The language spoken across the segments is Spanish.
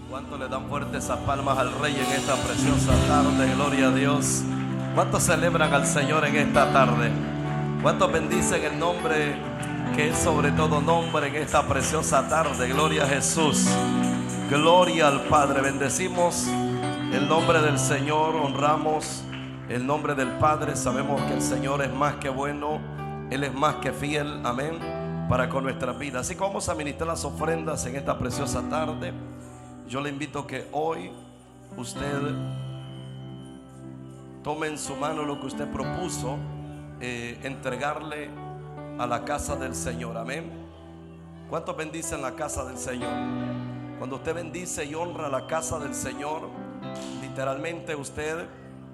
¿Cuánto le dan fuertes esas palmas al Rey en esta preciosa tarde? Gloria a Dios. ¿Cuántos celebran al Señor en esta tarde? ¿Cuántos bendicen el nombre que es sobre todo nombre en esta preciosa tarde? Gloria a Jesús. Gloria al Padre. Bendecimos el nombre del Señor, honramos el nombre del Padre. Sabemos que el Señor es más que bueno, Él es más que fiel, amén, para con nuestras vidas. Así que vamos a ministrar las ofrendas en esta preciosa tarde. Yo le invito a que hoy usted tome en su mano lo que usted propuso, entregarle a la casa del Señor, amén. ¿Cuántos bendicen la casa del Señor? Cuando usted bendice y honra la casa del Señor, literalmente usted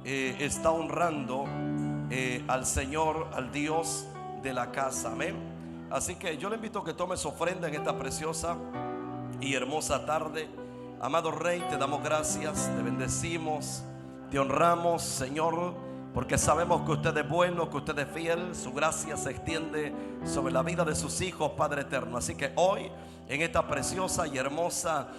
está honrando al Señor, al Dios de la casa, amén. Así que yo le invito a que tome su ofrenda en esta preciosa y hermosa tarde. Amado Rey, te damos gracias, te bendecimos, te honramos, Señor, porque sabemos que usted es bueno, que usted es fiel. Su gracia se extiende sobre la vida de sus hijos, Padre eterno. Así que hoy, en esta preciosa y hermosa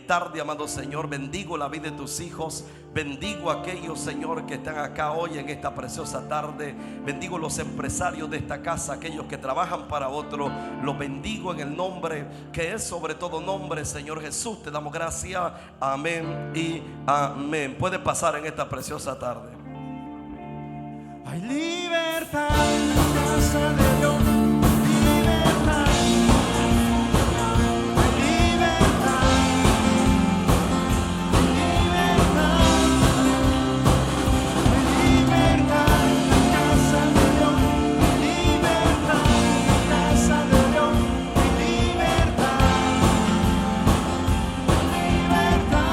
tarde, amado Señor, bendigo la vida de tus hijos. Bendigo a aquellos, Señor, que están acá hoy en esta preciosa tarde. Bendigo los empresarios de esta casa, aquellos que trabajan para otros. Los bendigo en el nombre que es sobre todo nombre, Señor Jesús. Te damos gracias. Amén y amén. Puede pasar en esta preciosa tarde. Hay libertad en la casa de Dios, libertad. Hay libertad, libertad. Hay libertad en la casa de Dios, libertad en la casa de Dios. Hay libertad, libertad.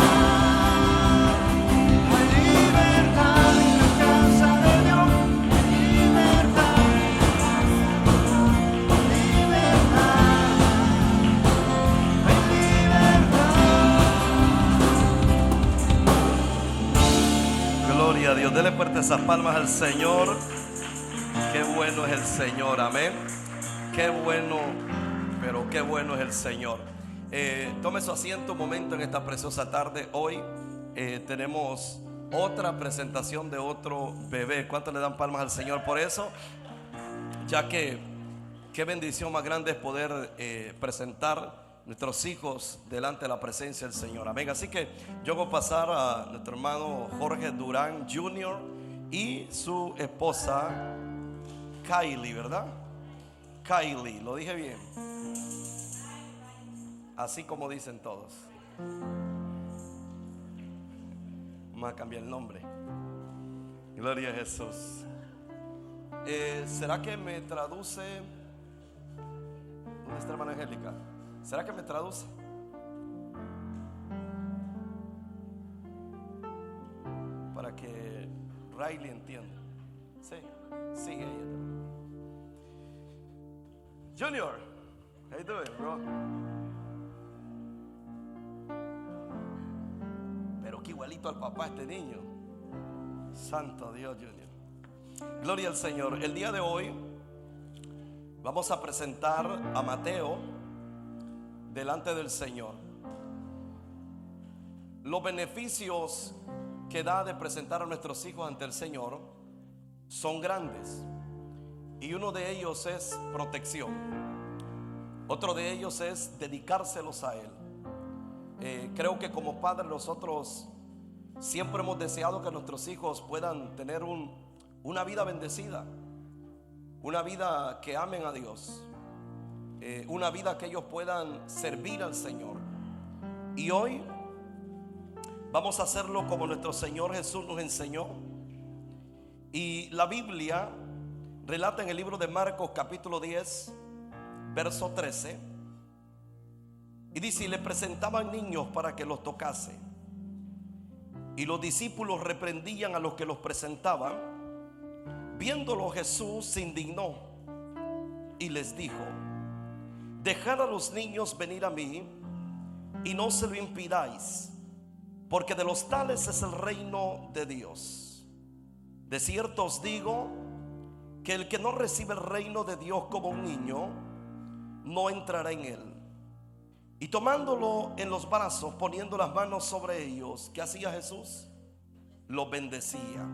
Hay libertad en la casa de Dios. Gloria a Dios. Dele fuerte esas palmas al Señor. Qué bueno es el Señor, amén. Qué bueno, pero qué bueno es el Señor. Tome su asiento un momento en esta preciosa tarde. Hoy tenemos otra presentación de otro bebé. ¿Cuántos le dan palmas al Señor por eso? Ya que qué bendición más grande es poder presentar nuestros hijos delante de la presencia del Señor, amén. Así que yo voy a pasar a nuestro hermano Jorge Durán Jr. y su esposa Kylie, ¿verdad? Kylie, lo dije bien, así como dicen todos. Vamos a cambiar el nombre. Gloria a Jesús. ¿Será que me traduce? ¿Dónde está hermana Angélica? ¿Será que me traduce? Para que Riley entienda. Sí, sigue ella también. Junior, how you doing, bro? Pero que igualito al papá este niño. Santo Dios, Junior. Gloria al Señor. El día de hoy vamos a presentar a Mateo delante del Señor. Los beneficios que da de presentar a nuestros hijos ante el Señor son grandes, y uno de ellos es protección. Otro de ellos es dedicárselos a Él. Creo que como padres nosotros siempre hemos deseado que nuestros hijos puedan tener una vida bendecida, una vida que amen a Dios, una vida que ellos puedan servir al Señor. Y hoy vamos a hacerlo como nuestro Señor Jesús nos enseñó. Y la Biblia relata en el libro de Marcos capítulo 10 verso 13, y dice: y le presentaban niños para que los tocase, y los discípulos reprendían a los que los presentaban. Viéndolo Jesús se indignó y les dijo: dejad a los niños venir a mí, y no se lo impidáis, porque de los tales es el reino de Dios. De cierto os digo que el que no recibe el reino de Dios como un niño, no entrará en él. Y tomándolo en los brazos, poniendo las manos sobre ellos, ¿qué hacía Jesús? Los bendecía.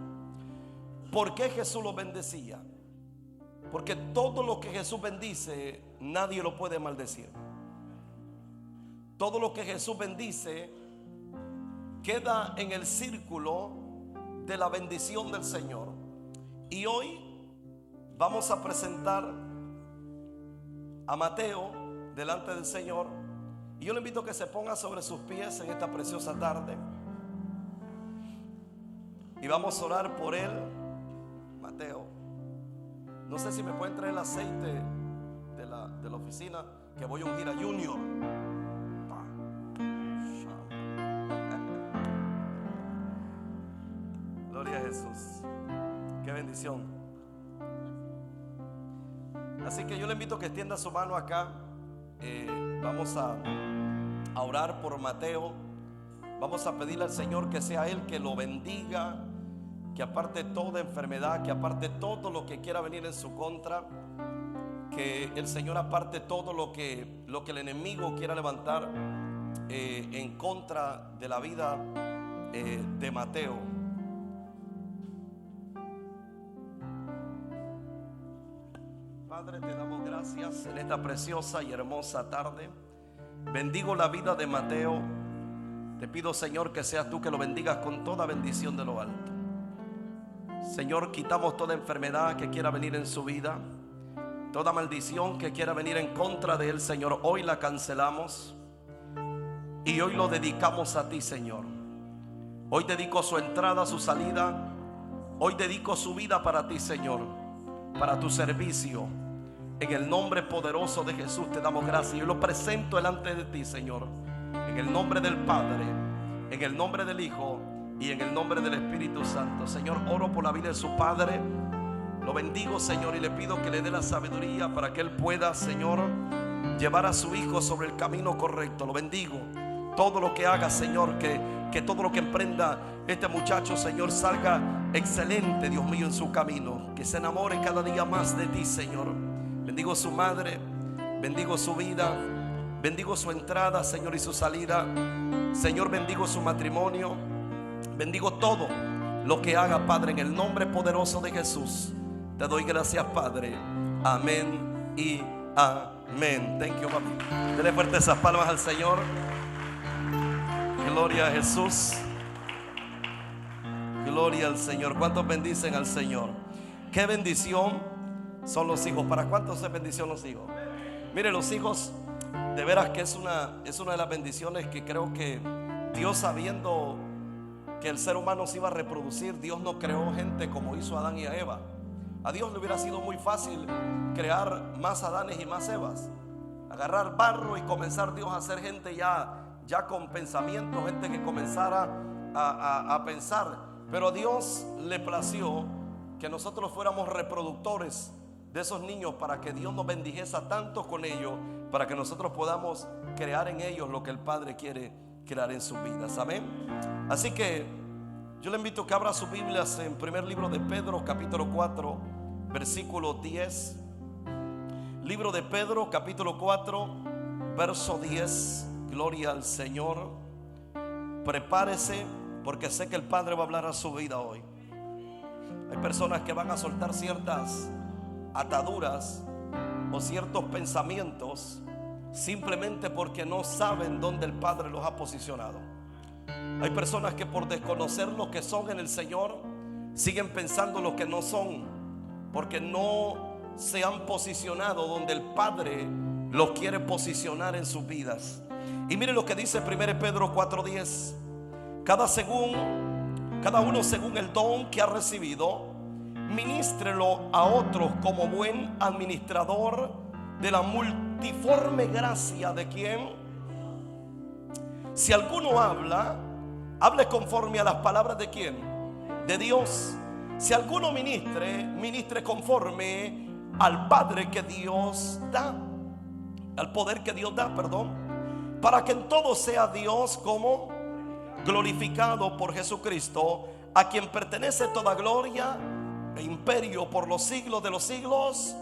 ¿Por qué Jesús los bendecía? Porque todo lo que Jesús bendice, nadie lo puede maldecir. Todo lo que Jesús bendice queda en el círculo de la bendición del Señor. Y hoy vamos a presentar a Mateo delante del Señor. Y yo le invito a que se ponga sobre sus pies en esta preciosa tarde. Y vamos a orar por él. Mateo, no sé si me pueden traer el aceite de la oficina, que voy a ungir a Junior. Gloria a Jesús. Qué bendición. Así que yo le invito a que extienda su mano acá. Vamos a orar por Mateo. Vamos a pedirle al Señor que sea Él que lo bendiga, que aparte toda enfermedad, que aparte todo lo que quiera venir en su contra, que el Señor aparte todo lo que el enemigo quiera levantar en contra de la vida de Mateo. Padre, te damos gracias en esta preciosa y hermosa tarde. Bendigo la vida de Mateo. Te pido, Señor, que seas tú que lo bendigas con toda bendición de lo alto. Señor, quitamos toda enfermedad que quiera venir en su vida, toda maldición que quiera venir en contra de él, Señor. Hoy la cancelamos y hoy lo dedicamos a ti, Señor. Hoy dedico su entrada, su salida. Hoy dedico su vida para ti, Señor, para tu servicio. En el nombre poderoso de Jesús te damos gracias. Yo lo presento delante de ti, Señor, en el nombre del Padre, en el nombre del Hijo y en el nombre del Espíritu Santo. Señor, oro por la vida de su Padre. Lo bendigo, Señor, y le pido que le dé la sabiduría para que él pueda, Señor, llevar a su hijo sobre el camino correcto. Lo bendigo. Todo lo que haga, Señor, que todo lo que emprenda este muchacho, Señor, salga excelente, Dios mío, en su camino. Que se enamore cada día más de ti, Señor. Bendigo su madre, bendigo su vida, bendigo su entrada, Señor, y su salida. Señor, bendigo su matrimonio. Bendigo todo lo que haga, Padre, en el nombre poderoso de Jesús. Te doy gracias, Padre. Amén y amén. Thank you, papi. Dele fuerte esas palmas al Señor. Gloria a Jesús. Gloria al Señor. ¿Cuántos bendicen al Señor? Qué bendición son los hijos. ¿Para cuántos es bendición los hijos? Mire, los hijos, de veras que es una de las bendiciones que creo que Dios, sabiendo que el ser humano se iba a reproducir, Dios no creó gente como hizo a Adán y a Eva. A Dios le hubiera sido muy fácil crear más Adanes y más Evas, agarrar barro y comenzar Dios a hacer gente ya con pensamiento, gente que comenzara a pensar. Pero a Dios le plació que nosotros fuéramos reproductores de esos niños, para que Dios nos bendijese tanto con ellos, para que nosotros podamos crear en ellos lo que el Padre quiere crear en sus vidas. Amén. Así que yo le invito a que abra sus Biblias en primer libro de Pedro, capítulo 4, versículo 10. Libro de Pedro, capítulo 4, verso 10. Gloria al Señor. Prepárese, porque sé que el Padre va a hablar a su vida hoy. Hay personas que van a soltar ciertas ataduras o ciertos pensamientos simplemente porque no saben dónde el Padre los ha posicionado. Hay personas que por desconocer lo que son en el Señor siguen pensando lo que no son, porque no se han posicionado donde el Padre los quiere posicionar en sus vidas. Y mire lo que dice 1 Pedro 4:10. Cada uno según el don que ha recibido, ministrelo a otros como buen administrador de la multiforme gracia de quien. Si alguno habla, hable conforme a las palabras de quién, de Dios. Si alguno ministre conforme al Padre que Dios da, al poder que Dios da, para que en todo sea Dios como glorificado por Jesucristo, a quien pertenece toda gloria e imperio por los siglos de los siglos,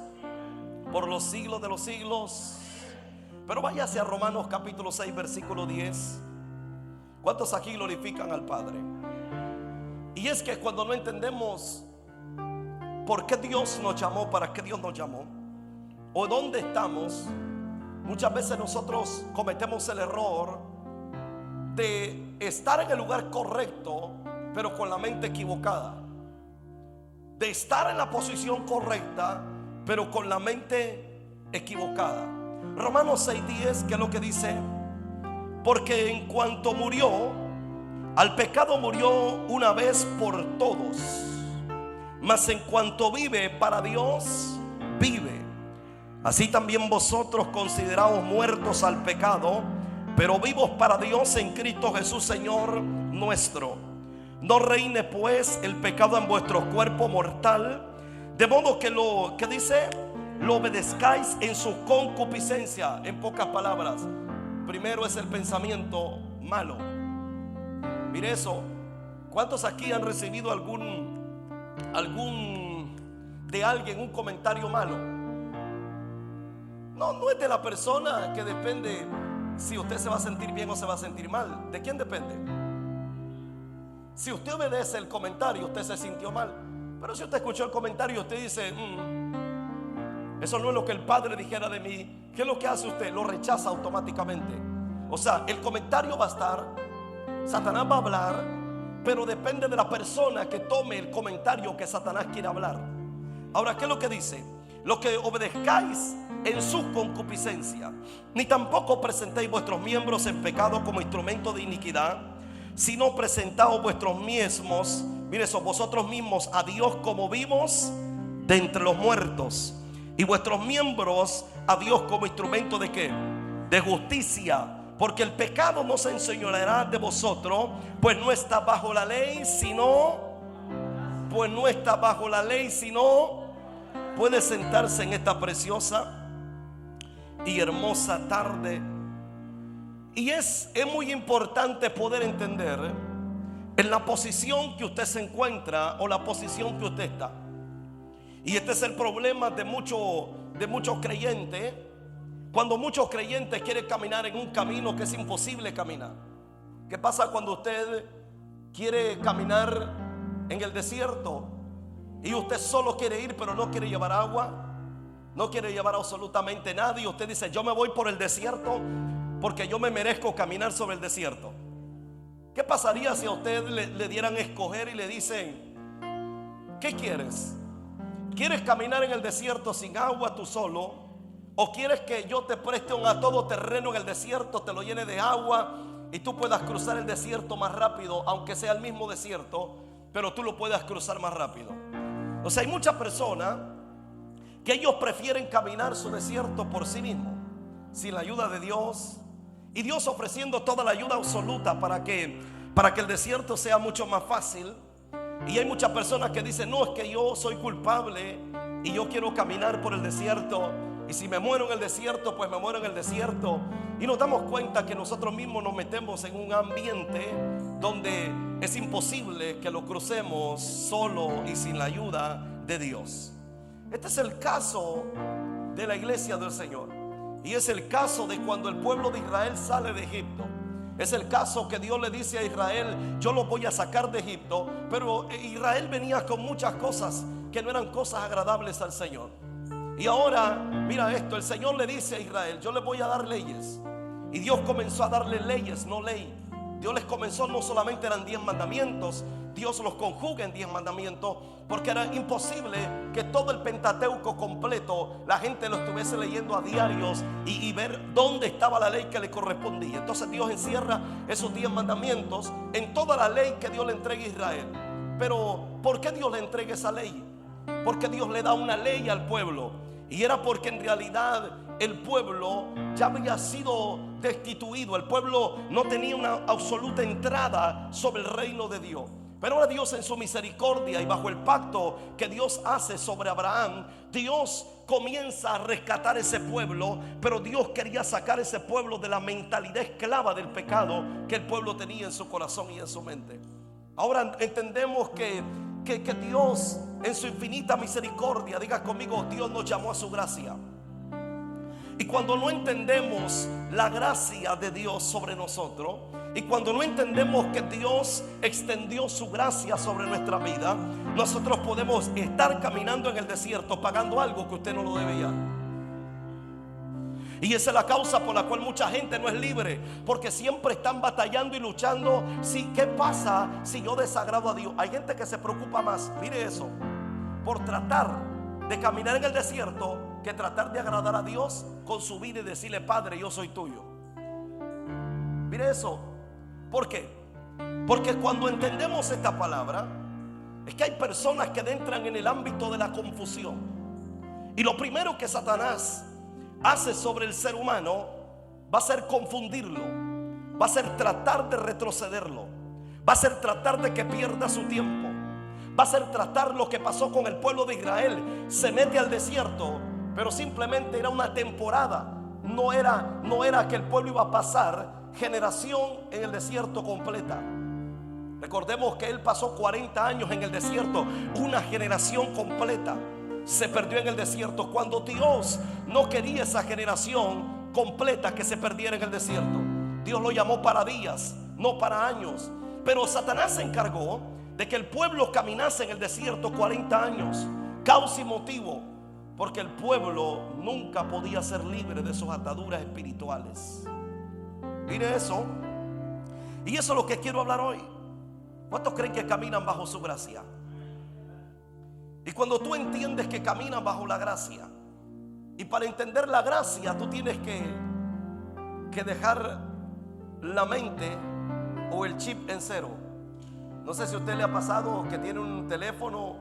por los siglos de los siglos. Pero váyase a Romanos capítulo 6 versículo 10. ¿Cuántos aquí glorifican al Padre? Y es que cuando no entendemos por qué Dios nos llamó, para qué Dios nos llamó, o dónde estamos, muchas veces nosotros cometemos el error de estar en el lugar correcto, pero con la mente equivocada. De estar en la posición correcta, pero con la mente equivocada. Romanos 6:10, que es lo que dice: porque en cuanto murió, al pecado murió una vez por todos, mas en cuanto vive, para Dios vive. Así también vosotros, consideraos muertos al pecado, pero vivos para Dios en Cristo Jesús Señor nuestro. No reine pues el pecado en vuestro cuerpo mortal, de modo que lo que dice, lo obedezcáis en su concupiscencia. En pocas palabras, primero es el pensamiento malo. Mire eso. ¿Cuántos aquí han recibido de alguien un comentario malo? No es de la persona, que depende si usted se va a sentir bien o se va a sentir mal. ¿De quién depende? Si usted obedece el comentario, usted se sintió mal. Pero si usted escuchó el comentario y usted dice, eso no es lo que el Padre dijera de mí, ¿qué es lo que hace usted? Lo rechaza automáticamente. O sea, el comentario va a estar, Satanás va a hablar, pero depende de la persona que tome el comentario que Satanás quiere hablar. Ahora, ¿qué es lo que dice? Lo que obedezcáis en su concupiscencia, ni tampoco presentéis vuestros miembros en pecado como instrumento de iniquidad, sino presentaos vuestros mismos, mire eso, vosotros mismos a Dios como vivos de entre los muertos, y vuestros miembros a Dios como instrumento de ¿qué? De justicia. Porque el pecado no se enseñoreará de vosotros, pues no está bajo la ley, sino puede sentarse en esta preciosa y hermosa tarde. Y es muy importante poder entender en la posición que usted se encuentra o la posición que usted está. Y este es el problema de muchos creyentes. Cuando muchos creyentes quieren caminar en un camino que es imposible caminar. ¿Qué pasa cuando usted quiere caminar en el desierto y usted solo quiere ir pero no quiere llevar agua? No quiere llevar absolutamente nada, y usted dice, yo me voy por el desierto porque yo me merezco caminar sobre el desierto. ¿Qué pasaría si a usted le dieran a escoger y le dicen, ¿qué quieres? ¿Quieres caminar en el desierto sin agua tú solo? ¿O quieres que yo te preste un a todo terreno en el desierto, te lo llene de agua y tú puedas cruzar el desierto más rápido, aunque sea el mismo desierto, pero tú lo puedas cruzar más rápido? O sea, hay muchas personas que ellos prefieren caminar su desierto por sí mismos, sin la ayuda de Dios, y Dios ofreciendo toda la ayuda absoluta para que el desierto sea mucho más fácil. Y hay muchas personas que dicen, no, es que yo soy culpable y yo quiero caminar por el desierto, y si me muero en el desierto, pues me muero en el desierto. Y nos damos cuenta que nosotros mismos nos metemos en un ambiente donde es imposible que lo crucemos solo y sin la ayuda de Dios. Este es el caso de la iglesia del Señor, y es el caso de cuando el pueblo de Israel sale de Egipto. Es el caso que Dios le dice a Israel, yo los voy a sacar de Egipto. Pero Israel venía con muchas cosas que no eran cosas agradables al Señor. Y ahora, mira esto, el Señor le dice a Israel, yo les voy a dar leyes. Y Dios comenzó a darle leyes, no ley. Dios les comenzó, no solamente eran 10 mandamientos, Dios los conjuga en 10 mandamientos, porque era imposible que todo el Pentateuco completo la gente lo estuviese leyendo a diarios y ver dónde estaba la ley que le correspondía. Entonces Dios encierra esos 10 mandamientos en toda la ley que Dios le entrega a Israel. Pero ¿por qué Dios le entrega esa ley? Porque Dios le da una ley al pueblo. Y era porque en realidad el pueblo ya había sido destituido. El pueblo no tenía una absoluta entrada sobre el reino de Dios. Pero ahora Dios, en su misericordia y bajo el pacto que Dios hace sobre Abraham, Dios comienza a rescatar ese pueblo. Pero Dios quería sacar ese pueblo de la mentalidad esclava del pecado que el pueblo tenía en su corazón y en su mente. Ahora entendemos que Dios, en su infinita misericordia, diga conmigo, Dios nos llamó a su gracia. Y cuando no entendemos la gracia de Dios sobre nosotros, y cuando no entendemos que Dios extendió su gracia sobre nuestra vida, nosotros podemos estar caminando en el desierto pagando algo que usted no lo debía. Y esa es la causa por la cual mucha gente no es libre, porque siempre están batallando y luchando. ¿Qué pasa si yo desagrado a Dios? Hay gente que se preocupa más, mire eso, por tratar de caminar en el desierto que tratar de agradar a Dios con su vida y decirle: Padre, yo soy tuyo. Mire eso. ¿Por qué? Porque cuando entendemos esta palabra, es que hay personas que entran en el ámbito de la confusión. Y lo primero que Satanás hace sobre el ser humano va a ser confundirlo, va a ser tratar de retrocederlo, va a ser tratar de que pierda su tiempo, va a ser tratar lo que pasó con el pueblo de Israel. Se mete al desierto, pero simplemente era una temporada. No era que el pueblo iba a pasar generación en el desierto completa. Recordemos que él pasó 40 años en el desierto. Una generación completa se perdió en el desierto, cuando Dios no quería esa generación completa que se perdiera en el desierto. Dios lo llamó para días, no para años. Pero Satanás se encargó de que el pueblo caminase en el desierto 40 años. Causa y motivo, porque el pueblo nunca podía ser libre de sus ataduras espirituales. Mire eso. Y eso es lo que quiero hablar hoy. ¿Cuántos creen que caminan bajo su gracia? Y cuando tú entiendes que caminas bajo la gracia, y para entender la gracia tú tienes que dejar la mente o el chip en cero. No sé si a usted le ha pasado que tiene un teléfono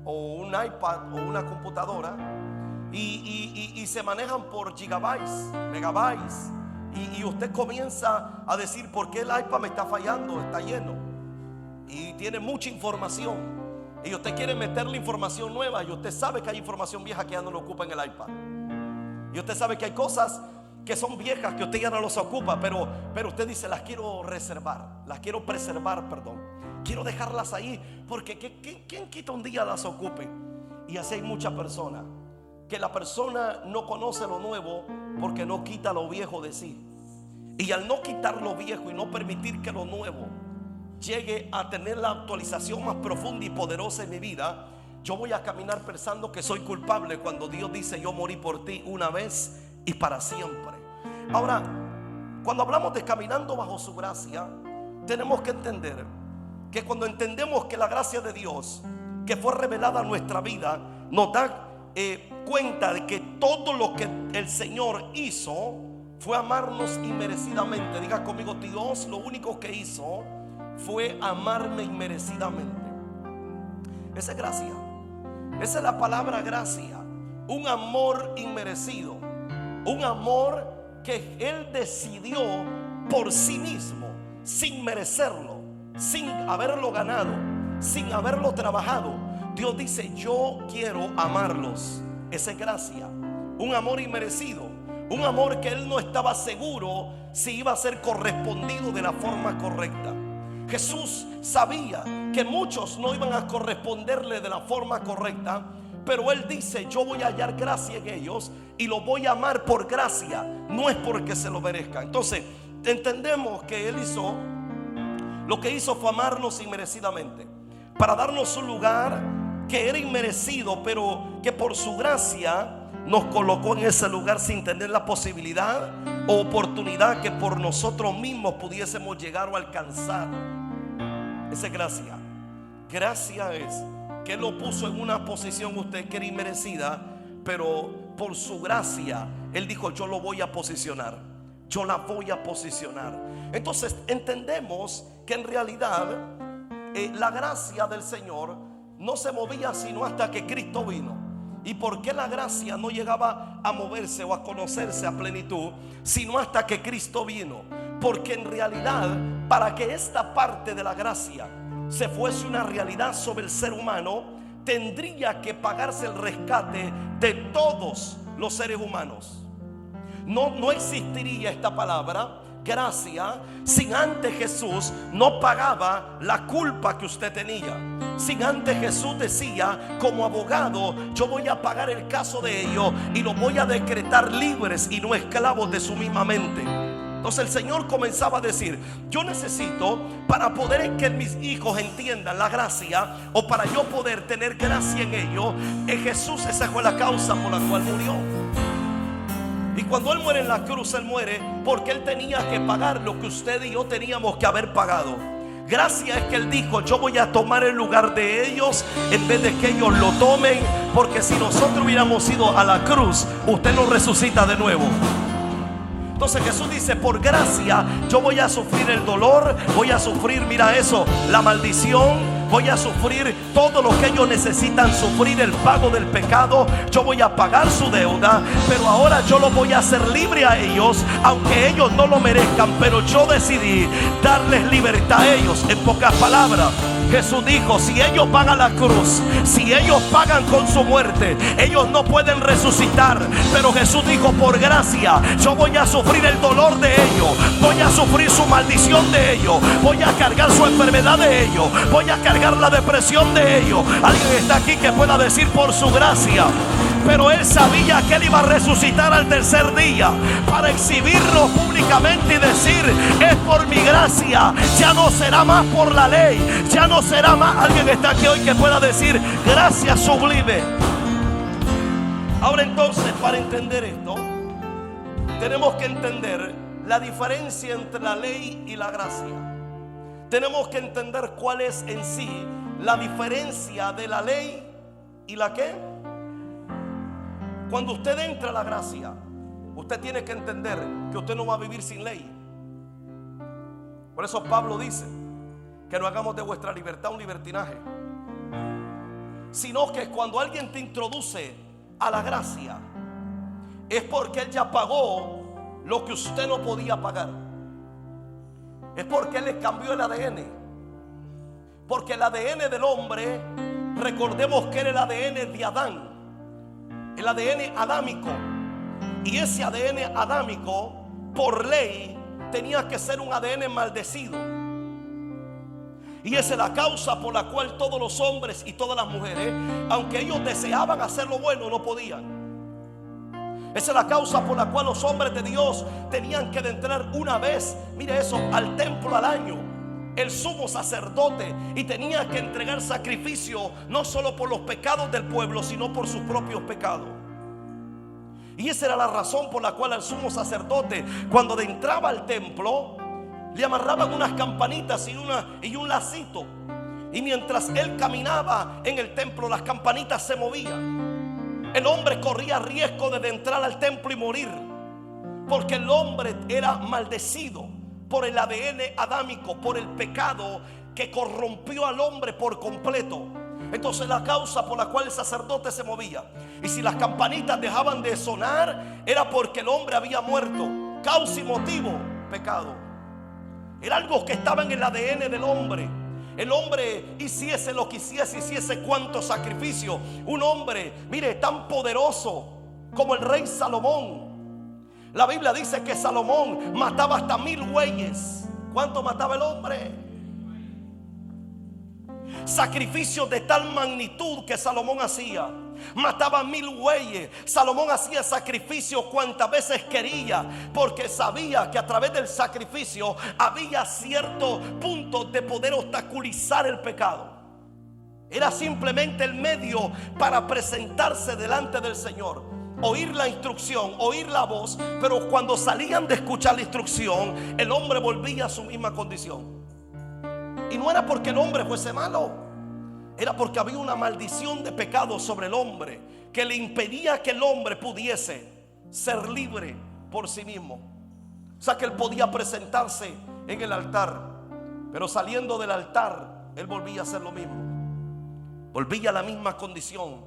o un iPad o una computadora y se manejan por gigabytes, megabytes, y usted comienza a decir: ¿por qué el iPad me está fallando? Está lleno y tiene mucha información, y usted quiere meterle información nueva, y usted sabe que hay información vieja que ya no lo ocupa en el iPad, y usted sabe que hay cosas que son viejas que usted ya no los ocupa, pero usted dice: las quiero reservar, las quiero preservar, quiero dejarlas ahí, porque ¿quién quita un día las ocupe? Y así hay muchas personas, que la persona no conoce lo nuevo porque no quita lo viejo de sí. Y al no quitar lo viejo y no permitir que lo nuevo llegue a tener la actualización más profunda y poderosa en mi vida, yo voy a caminar pensando que soy culpable, cuando Dios dice: yo morí por ti una vez y para siempre. Ahora, cuando hablamos de caminando bajo su gracia, tenemos que entender que cuando entendemos que la gracia de Dios que fue revelada a nuestra vida nos da cuenta de que todo lo que el Señor hizo fue amarnos inmerecidamente. Diga conmigo: Dios lo único que hizo fue amarme inmerecidamente. Esa es gracia. Esa es la palabra gracia. Un amor inmerecido, un amor que Él decidió por sí mismo, sin merecerlo, sin haberlo ganado, sin haberlo trabajado. Dios dice: yo quiero amarlos. Esa es gracia. Un amor inmerecido, un amor que Él no estaba seguro si iba a ser correspondido de la forma correcta. Jesús sabía que muchos no iban a corresponderle de la forma correcta, pero Él dice: yo voy a hallar gracia en ellos y los voy a amar por gracia, no es porque se lo merezcan. Entonces entendemos que Él hizo, lo que hizo fue amarnos inmerecidamente, para darnos un lugar que era inmerecido, pero que por su gracia nos colocó en ese lugar sin tener la posibilidad o oportunidad que por nosotros mismos pudiésemos llegar o alcanzar. Esa es gracia. Gracia es que Él lo puso en una posición usted que era inmerecida, pero por su gracia Él dijo: yo lo voy a posicionar, yo la voy a posicionar. Entonces entendemos que en realidad la gracia del Señor no se movía sino hasta que Cristo vino. ¿Y por qué la gracia no llegaba a moverse o a conocerse a plenitud sino hasta que Cristo vino? Porque en realidad, para que esta parte de la gracia se fuese una realidad sobre el ser humano, tendría que pagarse el rescate de todos los seres humanos. No existiría esta palabra gracia sin antes Jesús no pagaba la culpa que usted tenía. Sin antes Jesús decía: como abogado, yo voy a pagar el caso de ellos y los voy a decretar libres y no esclavos de su misma mente. Entonces el Señor comenzaba a decir: yo necesito, para poder que mis hijos entiendan la gracia, o para yo poder tener gracia en ellos, Jesús, esa fue la causa por la cual murió. Y cuando Él muere en la cruz, Él muere porque Él tenía que pagar lo que usted y yo teníamos que haber pagado. Gracia es que Él dijo: yo voy a tomar el lugar de ellos en vez de que ellos lo tomen, porque si nosotros hubiéramos ido a la cruz, usted nos resucita de nuevo. Entonces Jesús dice: por gracia yo voy a sufrir el dolor, voy a sufrir, mira eso, la maldición, voy a sufrir todo lo que ellos necesitan sufrir, el pago del pecado. Yo voy a pagar su deuda, pero ahora yo lo voy a hacer libre a ellos, aunque ellos no lo merezcan. Pero yo decidí darles libertad a ellos. En pocas palabras, Jesús dijo: si ellos van a la cruz, si ellos pagan con su muerte, ellos no pueden resucitar. Pero Jesús dijo: por gracia yo voy a sufrir el dolor de ellos, voy a sufrir su maldición de ellos, voy a cargar su enfermedad de ellos, voy a cargar la depresión de ellos. Alguien está aquí que pueda decir: por su gracia. Pero Él sabía que Él iba a resucitar al tercer día para exhibirlo públicamente y decir: es por mi gracia, ya no será más por la ley, ya no será más. Alguien está aquí hoy que pueda decir: gracia sublime. Ahora entonces, para entender esto, tenemos que entender la diferencia entre la ley y la gracia. Tenemos que entender cuál es en sí la diferencia de la ley y la ¿qué? Cuando usted entra a la gracia, usted tiene que entender que usted no va a vivir sin ley. Por eso Pablo dice que no hagamos de vuestra libertad un libertinaje, sino que cuando alguien te introduce a la gracia, es porque Él ya pagó lo que usted no podía pagar. Es porque Él le cambió el ADN. Porque el ADN del hombre, recordemos que era el ADN de Adán, el ADN adámico. Y ese ADN adámico, por ley, tenía que ser un ADN maldecido. Y esa es la causa por la cual todos los hombres y todas las mujeres, aunque ellos deseaban hacer lo bueno, no podían. Esa es la causa por la cual los hombres de Dios tenían que entrar una vez, mire eso, al templo al año, el sumo sacerdote, y tenía que entregar sacrificio no solo por los pecados del pueblo, sino por sus propios pecados. Y esa era la razón por la cual al sumo sacerdote, cuando entraba al templo, le amarraban unas campanitas y un lacito, y mientras él caminaba en el templo, las campanitas se movían. El hombre corría riesgo de entrar al templo y morir, porque el hombre era maldecido por el ADN adámico, por el pecado que corrompió al hombre por completo. Entonces la causa por la cual el sacerdote se movía, y si las campanitas dejaban de sonar, era porque el hombre había muerto. Causa y motivo: pecado. Era algo que estaba en el ADN del hombre. El hombre hiciese lo que hiciese cuánto sacrificio. Un hombre, mire, tan poderoso como el rey Salomón. La Biblia dice que Salomón mataba hasta 1000 bueyes. ¿Cuánto mataba el hombre? Sacrificios de tal magnitud que Salomón hacía. Mataba 1000 bueyes. Salomón hacía sacrificios cuantas veces quería, porque sabía que a través del sacrificio había cierto punto de poder obstaculizar el pecado. Era simplemente el medio para presentarse delante del Señor, oír la instrucción, oír la voz. Pero cuando salían de escuchar la instrucción, el hombre volvía a su misma condición. Y no era porque el hombre fuese malo, era porque había una maldición de pecado sobre el hombre que le impedía que el hombre pudiese ser libre por sí mismo. O sea que él podía presentarse en el altar, pero saliendo del altar, él volvía a hacer lo mismo. Volvía a la misma condición,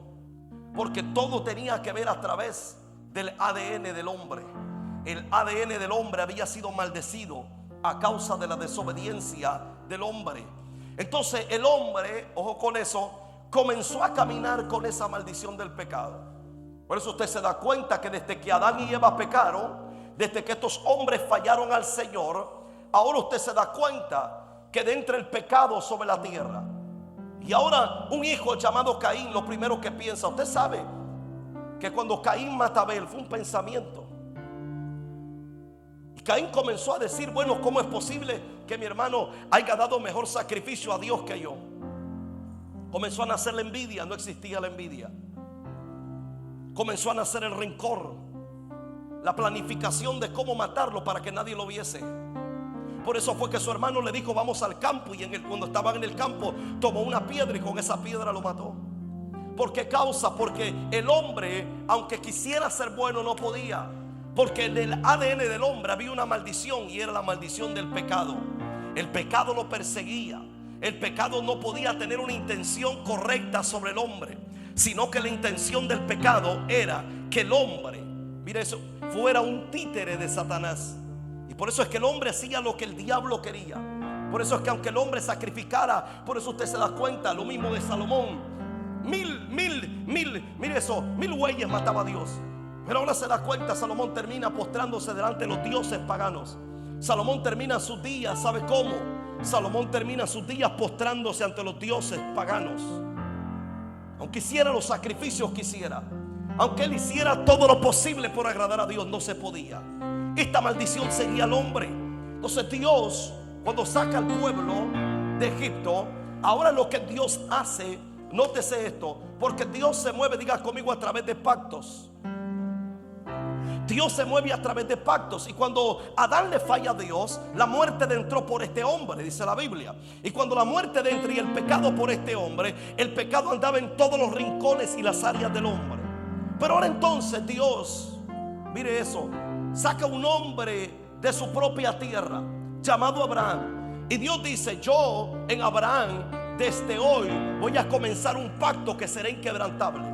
porque todo tenía que ver a través del ADN del hombre. El ADN del hombre había sido maldecido a causa de la desobediencia del hombre. Entonces el hombre, ojo con eso, comenzó a caminar con esa maldición del pecado. Por eso usted se da cuenta que desde que Adán y Eva pecaron, desde que estos hombres fallaron al Señor, ahora usted se da cuenta que entra el pecado sobre la tierra. Y ahora un hijo llamado Caín, lo primero que piensa, usted sabe que cuando Caín mata a Abel fue un pensamiento. Y Caín comenzó a decir, bueno, ¿cómo es posible que mi hermano haya dado mejor sacrificio a Dios que yo? Comenzó a nacer la envidia, no existía la envidia. Comenzó a nacer el rencor, la planificación de cómo matarlo para que nadie lo viese. Por eso fue que su hermano le dijo, vamos al campo. Y cuando estaban en el campo, tomó una piedra y con esa piedra lo mató. ¿Por qué causa? Porque el hombre, aunque quisiera ser bueno, no podía. Porque en el ADN del hombre había una maldición, y era la maldición del pecado. El pecado lo perseguía. El pecado no podía tener una intención correcta sobre el hombre, sino que la intención del pecado era que el hombre, mire eso, fuera un títere de Satanás. Y por eso es que el hombre hacía lo que el diablo quería. Por eso es que aunque el hombre sacrificara, por eso usted se da cuenta, lo mismo de Salomón. Mire eso, 1000 bueyes mataba a Dios. Pero ahora se da cuenta, Salomón termina postrándose delante de los dioses paganos. Salomón termina sus días, ¿sabe cómo? Salomón termina sus días postrándose ante los dioses paganos. Aunque hiciera los sacrificios que hiciera, aunque él hiciera todo lo posible por agradar a Dios, no se podía. Esta maldición seguía al hombre. Entonces Dios, cuando saca al pueblo de Egipto, ahora lo que Dios hace, nótese esto, porque Dios se mueve, diga conmigo, a través de pactos. Dios se mueve a través de pactos. Y cuando Adán le falla a Dios, la muerte entró por este hombre, dice la Biblia. Y cuando la muerte entra y el pecado por este hombre, el pecado andaba en todos los rincones y las áreas del hombre. Pero ahora entonces Dios, mire eso, saca un hombre de su propia tierra llamado Abraham. Y Dios dice, yo en Abraham desde hoy voy a comenzar un pacto que será inquebrantable.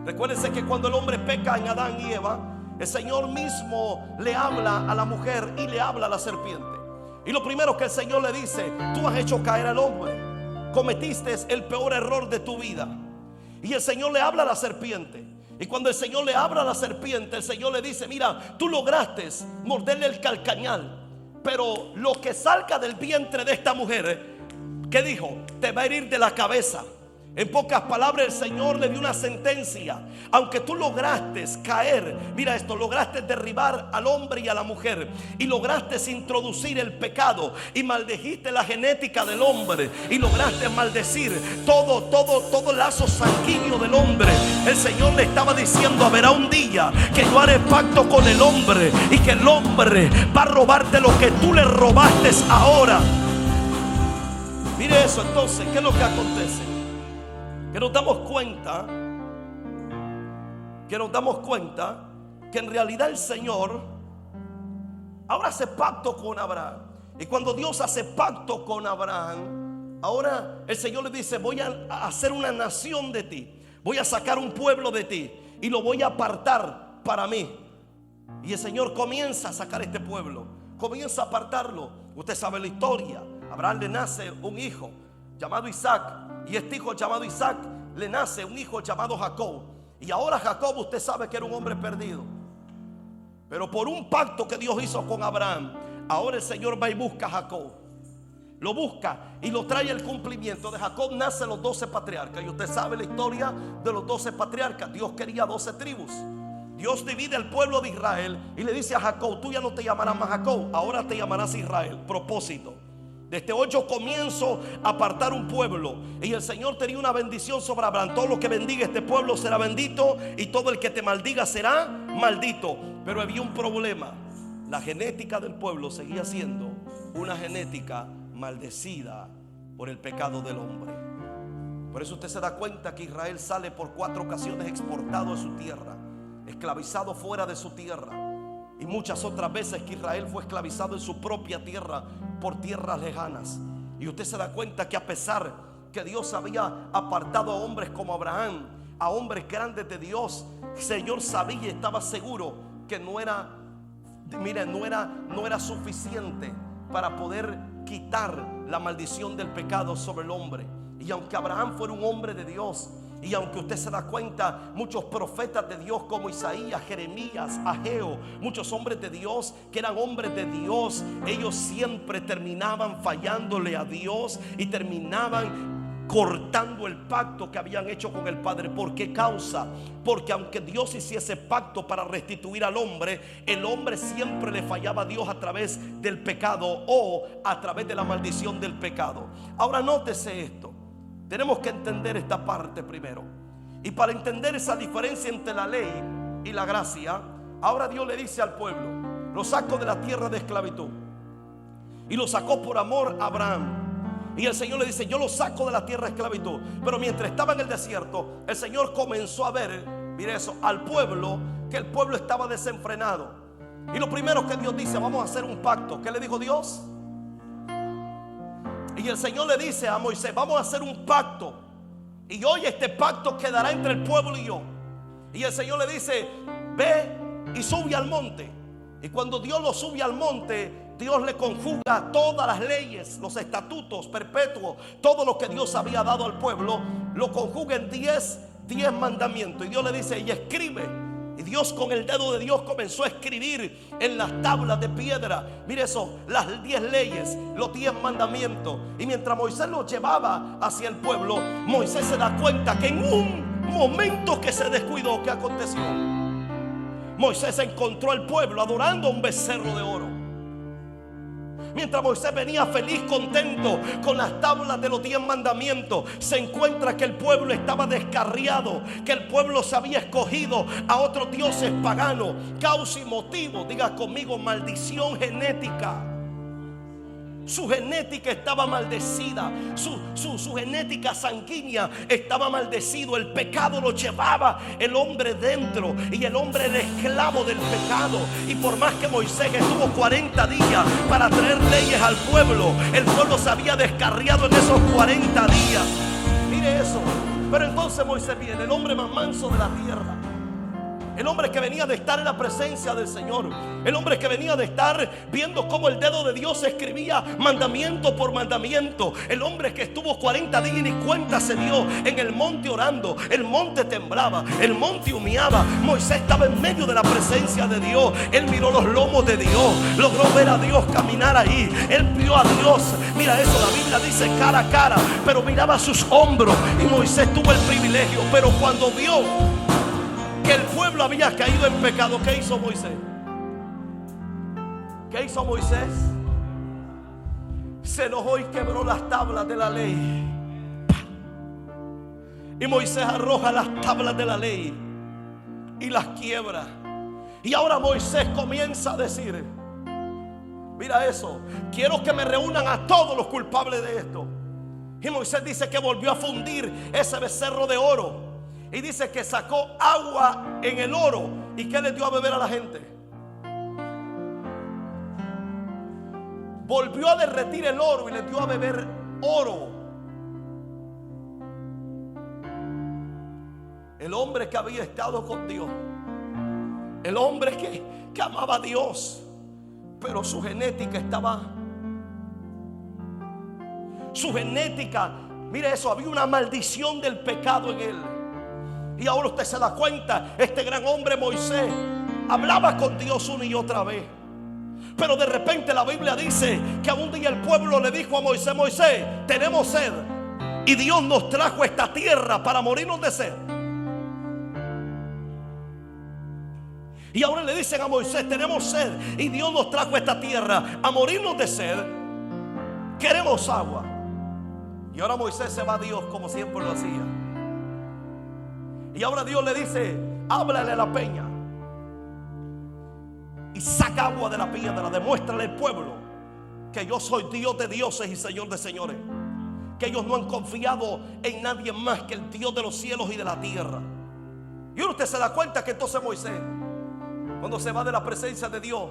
Recuérdense que cuando el hombre peca en Adán y Eva, el Señor mismo le habla a la mujer y le habla a la serpiente. Y lo primero que el Señor le dice, tú has hecho caer al hombre, cometiste el peor error de tu vida. Y el Señor le habla a la serpiente. Y cuando el Señor le habla a la serpiente, el Señor le dice, mira, tú lograste morderle el calcañal, pero lo que salga del vientre de esta mujer, ¿qué dijo? Te va a herir de la cabeza. En pocas palabras, el Señor le dio una sentencia. Aunque tú lograste caer, mira esto, lograste derribar al hombre y a la mujer, y lograste introducir el pecado, y maldijiste la genética del hombre, y lograste maldecir todo lazo sanguíneo del hombre. El Señor le estaba diciendo, habrá un día que yo haré pacto con el hombre, y que el hombre va a robarte lo que tú le robaste ahora. Mire eso. Entonces, ¿qué es lo que acontece? Que nos damos cuenta que en realidad el Señor ahora hace pacto con Abraham. Y cuando Dios hace pacto con Abraham, ahora el Señor le dice, voy a hacer una nación de ti, voy a sacar un pueblo de ti y lo voy a apartar para mí. Y el Señor comienza a sacar este pueblo, comienza a apartarlo. Usted sabe la historia. A Abraham le nace un hijo llamado Isaac. Y este hijo llamado Isaac le nace un hijo llamado Jacob. Y ahora Jacob, usted sabe que era un hombre perdido. Pero por un pacto que Dios hizo con Abraham, ahora el Señor va y busca a Jacob. Lo busca y lo trae al cumplimiento. De Jacob nacen los 12 patriarcas. Y usted sabe la historia de los 12 patriarcas. Dios quería 12 tribus. Dios divide el pueblo de Israel y le dice a Jacob, tú ya no te llamarás más Jacob, ahora te llamarás Israel. Propósito. Desde hoy yo comienzo a apartar un pueblo. Y el Señor tenía una bendición sobre Abraham. Todo lo que bendiga este pueblo será bendito, y todo el que te maldiga será maldito. Pero había un problema. La genética del pueblo seguía siendo una genética maldecida por el pecado del hombre. Por eso usted se da cuenta que Israel sale por 4 ocasiones exportado de su tierra, esclavizado fuera de su tierra. Y muchas otras veces que Israel fue esclavizado en su propia tierra, por tierras lejanas. Y usted se da cuenta que a pesar que Dios había apartado a hombres como Abraham, a hombres grandes de Dios, el Señor sabía y estaba seguro que no era suficiente para poder quitar la maldición del pecado sobre el hombre. Y aunque Abraham fuera un hombre de Dios, Y aunque usted se da cuenta, muchos profetas de Dios como Isaías, Jeremías, Ageo, muchos hombres de Dios que eran hombres de Dios, ellos siempre terminaban fallándole a Dios y terminaban cortando el pacto que habían hecho con el Padre. ¿Por qué causa? Porque aunque Dios hiciese pacto para restituir al hombre, el hombre siempre le fallaba a Dios a través del pecado o a través de la maldición del pecado. Ahora nótese esto. Tenemos que entender esta parte primero. Y para entender esa diferencia entre la ley y la gracia, ahora Dios le dice al pueblo: lo saco de la tierra de esclavitud. Y lo sacó por amor a Abraham. Y el Señor le dice: yo lo saco de la tierra de esclavitud. Pero mientras estaba en el desierto, el Señor comenzó a ver, mire eso, al pueblo, que el pueblo estaba desenfrenado. Y lo primero que Dios dice: vamos a hacer un pacto. ¿Qué le dijo Dios? Y el Señor le dice a Moisés: vamos a hacer un pacto. Y hoy este pacto quedará entre el pueblo y yo. Y el Señor le dice: ve y sube al monte. Y cuando Dios lo sube al monte, Dios le conjuga todas las leyes, los estatutos perpetuos, todo lo que Dios había dado al pueblo, lo conjuga en 10 mandamientos. Y Dios le dice: y escribe. Y Dios, con el dedo de Dios, comenzó a escribir en las tablas de piedra, mire eso, las 10 leyes, los 10 mandamientos. Y mientras Moisés los llevaba hacia el pueblo, Moisés se da cuenta que en un momento que se descuidó, ¿qué aconteció? Moisés encontró al pueblo adorando a un becerro de oro. Mientras Moisés venía feliz, contento con las tablas de los 10 mandamientos, se encuentra que el pueblo estaba descarriado, que el pueblo se había escogido a otros dioses paganos. Causa y motivo, diga conmigo: maldición genética. Su genética estaba maldecida, su genética sanguínea estaba maldecido. El pecado lo llevaba el hombre dentro, y el hombre era esclavo del pecado. Y por más que Moisés estuvo 40 días para traer leyes al pueblo, el pueblo se había descarriado en esos 40 días. Mire eso. Pero entonces Moisés viene, el hombre más manso de la tierra, el hombre que venía de estar en la presencia del Señor, el hombre que venía de estar viendo cómo el dedo de Dios escribía mandamiento por mandamiento, el hombre que estuvo 40 días y ni cuenta se dio en el monte orando. El monte temblaba, el monte humeaba. Moisés estaba en medio de la presencia de Dios. Él miró los lomos de Dios, logró ver a Dios caminar ahí. Él vio a Dios, mira eso, la Biblia dice cara a cara, pero miraba sus hombros. Y Moisés tuvo el privilegio, pero cuando vio que el pueblo había caído en pecado, ¿qué hizo Moisés? ¿Qué hizo Moisés? Se enojó y quebró las tablas de la ley. Y Moisés arroja las tablas de la ley y las quiebra. Y ahora Moisés comienza a decir: mira eso, quiero que me reúnan a todos los culpables de esto. Y Moisés dice que volvió a fundir ese becerro de oro. Y dice que sacó agua en el oro. ¿Y qué le dio a beber a la gente? Volvió a derretir el oro y le dio a beber oro. El hombre que había estado con Dios, el hombre que amaba a Dios, pero su genética estaba, su genética, mire eso, había una maldición del pecado en él. Y ahora usted se da cuenta, este gran hombre Moisés hablaba con Dios una y otra vez, pero de repente la Biblia dice que un día el pueblo le dijo a Moisés: Moisés, tenemos sed, y Dios nos trajo a esta tierra para morirnos de sed. Y ahora le dicen a Moisés: tenemos sed, y Dios nos trajo a esta tierra a morirnos de sed, queremos agua. Y ahora Moisés se va a Dios como siempre lo hacía. Y ahora Dios le dice: háblale a la peña y saca agua de la piedra. Demuéstrale al pueblo que yo soy Dios de dioses y Señor de señores, que ellos no han confiado en nadie más que el Dios de los cielos y de la tierra. Y usted se da cuenta que entonces Moisés, cuando se va de la presencia de Dios,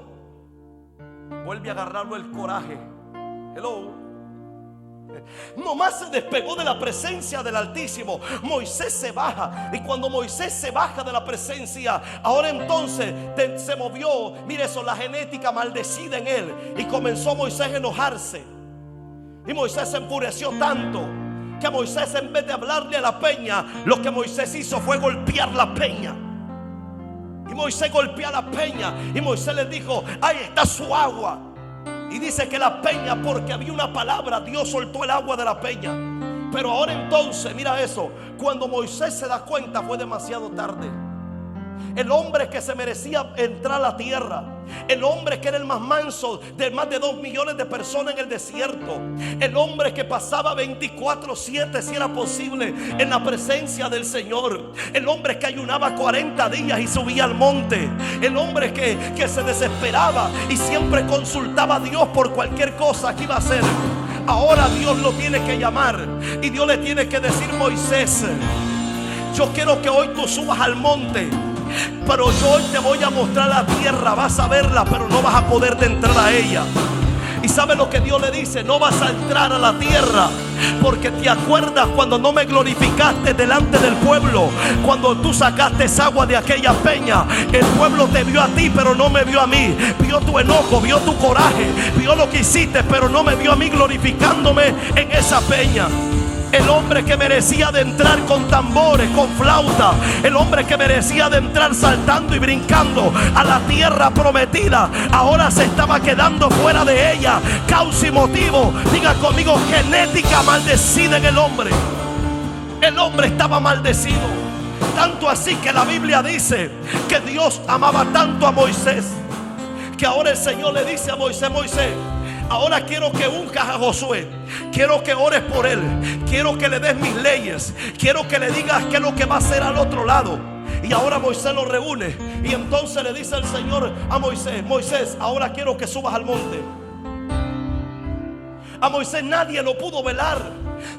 vuelve a agarrarlo el coraje. Hello. Nomás se despegó de la presencia del Altísimo. Moisés se baja. Y cuando Moisés se baja de la presencia, ahora entonces se movió, mire eso, la genética maldecida en él. Y comenzó Moisés a enojarse. Y Moisés se enfureció tanto que Moisés, en vez de hablarle a la peña, lo que Moisés hizo fue golpear la peña. Y Moisés golpea la peña y Moisés le dijo: ahí está su agua. Y dice que la peña, porque había una palabra, Dios soltó el agua de la peña. Pero ahora entonces, mira eso, cuando Moisés se da cuenta fue demasiado tarde. El hombre que se merecía entrar a la tierra, el hombre que era el más manso de más de 2 millones de personas en el desierto, el hombre que pasaba 24/7 si era posible en la presencia del Señor, el hombre que ayunaba 40 días y subía al monte, el hombre que se desesperaba y siempre consultaba a Dios por cualquier cosa que iba a hacer. Ahora Dios lo tiene que llamar y Dios le tiene que decir: Moisés, yo quiero que hoy tú subas al monte, pero yo hoy te voy a mostrar la tierra. Vas a verla, pero no vas a poder entrar a ella. Y ¿sabe lo que Dios le dice? No vas a entrar a la tierra, porque te acuerdas cuando no me glorificaste delante del pueblo, cuando tú sacaste agua de aquella peña. El pueblo te vio a ti, pero no me vio a mí. Vio tu enojo, vio tu coraje, vio lo que hiciste, pero no me vio a mí glorificándome en esa peña. El hombre que merecía de entrar con tambores, con flauta, el hombre que merecía de entrar saltando y brincando a la tierra prometida, ahora se estaba quedando fuera de ella. Causa y motivo, diga conmigo, genética maldecida en el hombre. El hombre estaba maldecido, tanto así que la Biblia dice que Dios amaba tanto a Moisés, que ahora el Señor le dice a Moisés: Moisés, ahora quiero que unjas a Josué, quiero que ores por él, quiero que le des mis leyes, quiero que le digas qué es lo que va a hacer al otro lado. Y ahora Moisés lo reúne y entonces le dice el Señor a Moisés: Moisés, ahora quiero que subas al monte. A Moisés nadie lo pudo velar,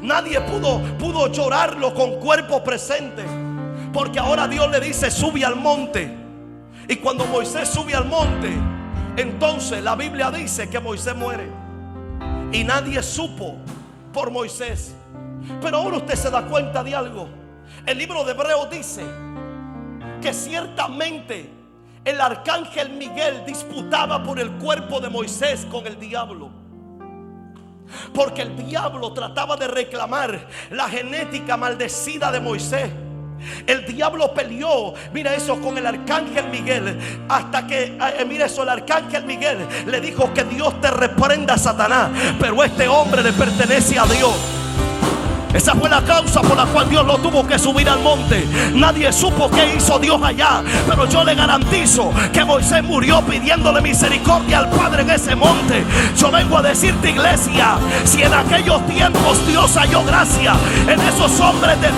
nadie pudo llorarlo con cuerpo presente, porque ahora Dios le dice: sube al monte. Y cuando Moisés sube al monte, entonces la Biblia dice que Moisés muere y nadie supo por Moisés. Pero ahora usted se da cuenta de algo. El libro de Hebreos dice que ciertamente el arcángel Miguel disputaba por el cuerpo de Moisés con el diablo, porque el diablo trataba de reclamar la genética maldecida de Moisés. El diablo peleó, mira eso, con el arcángel Miguel, hasta que, mira eso, el arcángel Miguel le dijo: que Dios te reprenda, Satanás, pero este hombre le pertenece a Dios. Esa fue la causa por la cual Dios lo tuvo que subir al monte. Nadie supo qué hizo Dios allá, pero yo le garantizo que Moisés murió pidiéndole misericordia al Padre en ese monte. Yo vengo a decirte, iglesia, si en aquellos tiempos Dios halló gracia en esos hombres de...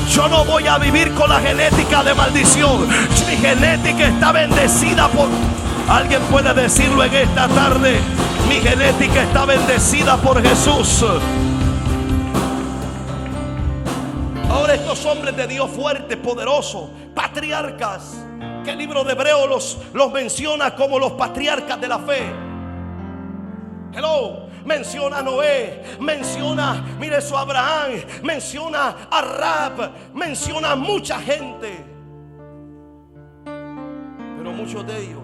Yo no voy a vivir con la genética de maldición. Mi genética está bendecida por... Alguien puede decirlo en esta tarde: mi genética está bendecida por Jesús. Ahora estos hombres de Dios fuertes, poderosos, patriarcas, que el libro de Hebreos los menciona como los patriarcas de la fe. Hello. Menciona a Noé, menciona, mire eso, a Abraham, menciona a Rab, menciona a mucha gente. Pero muchos de ellos,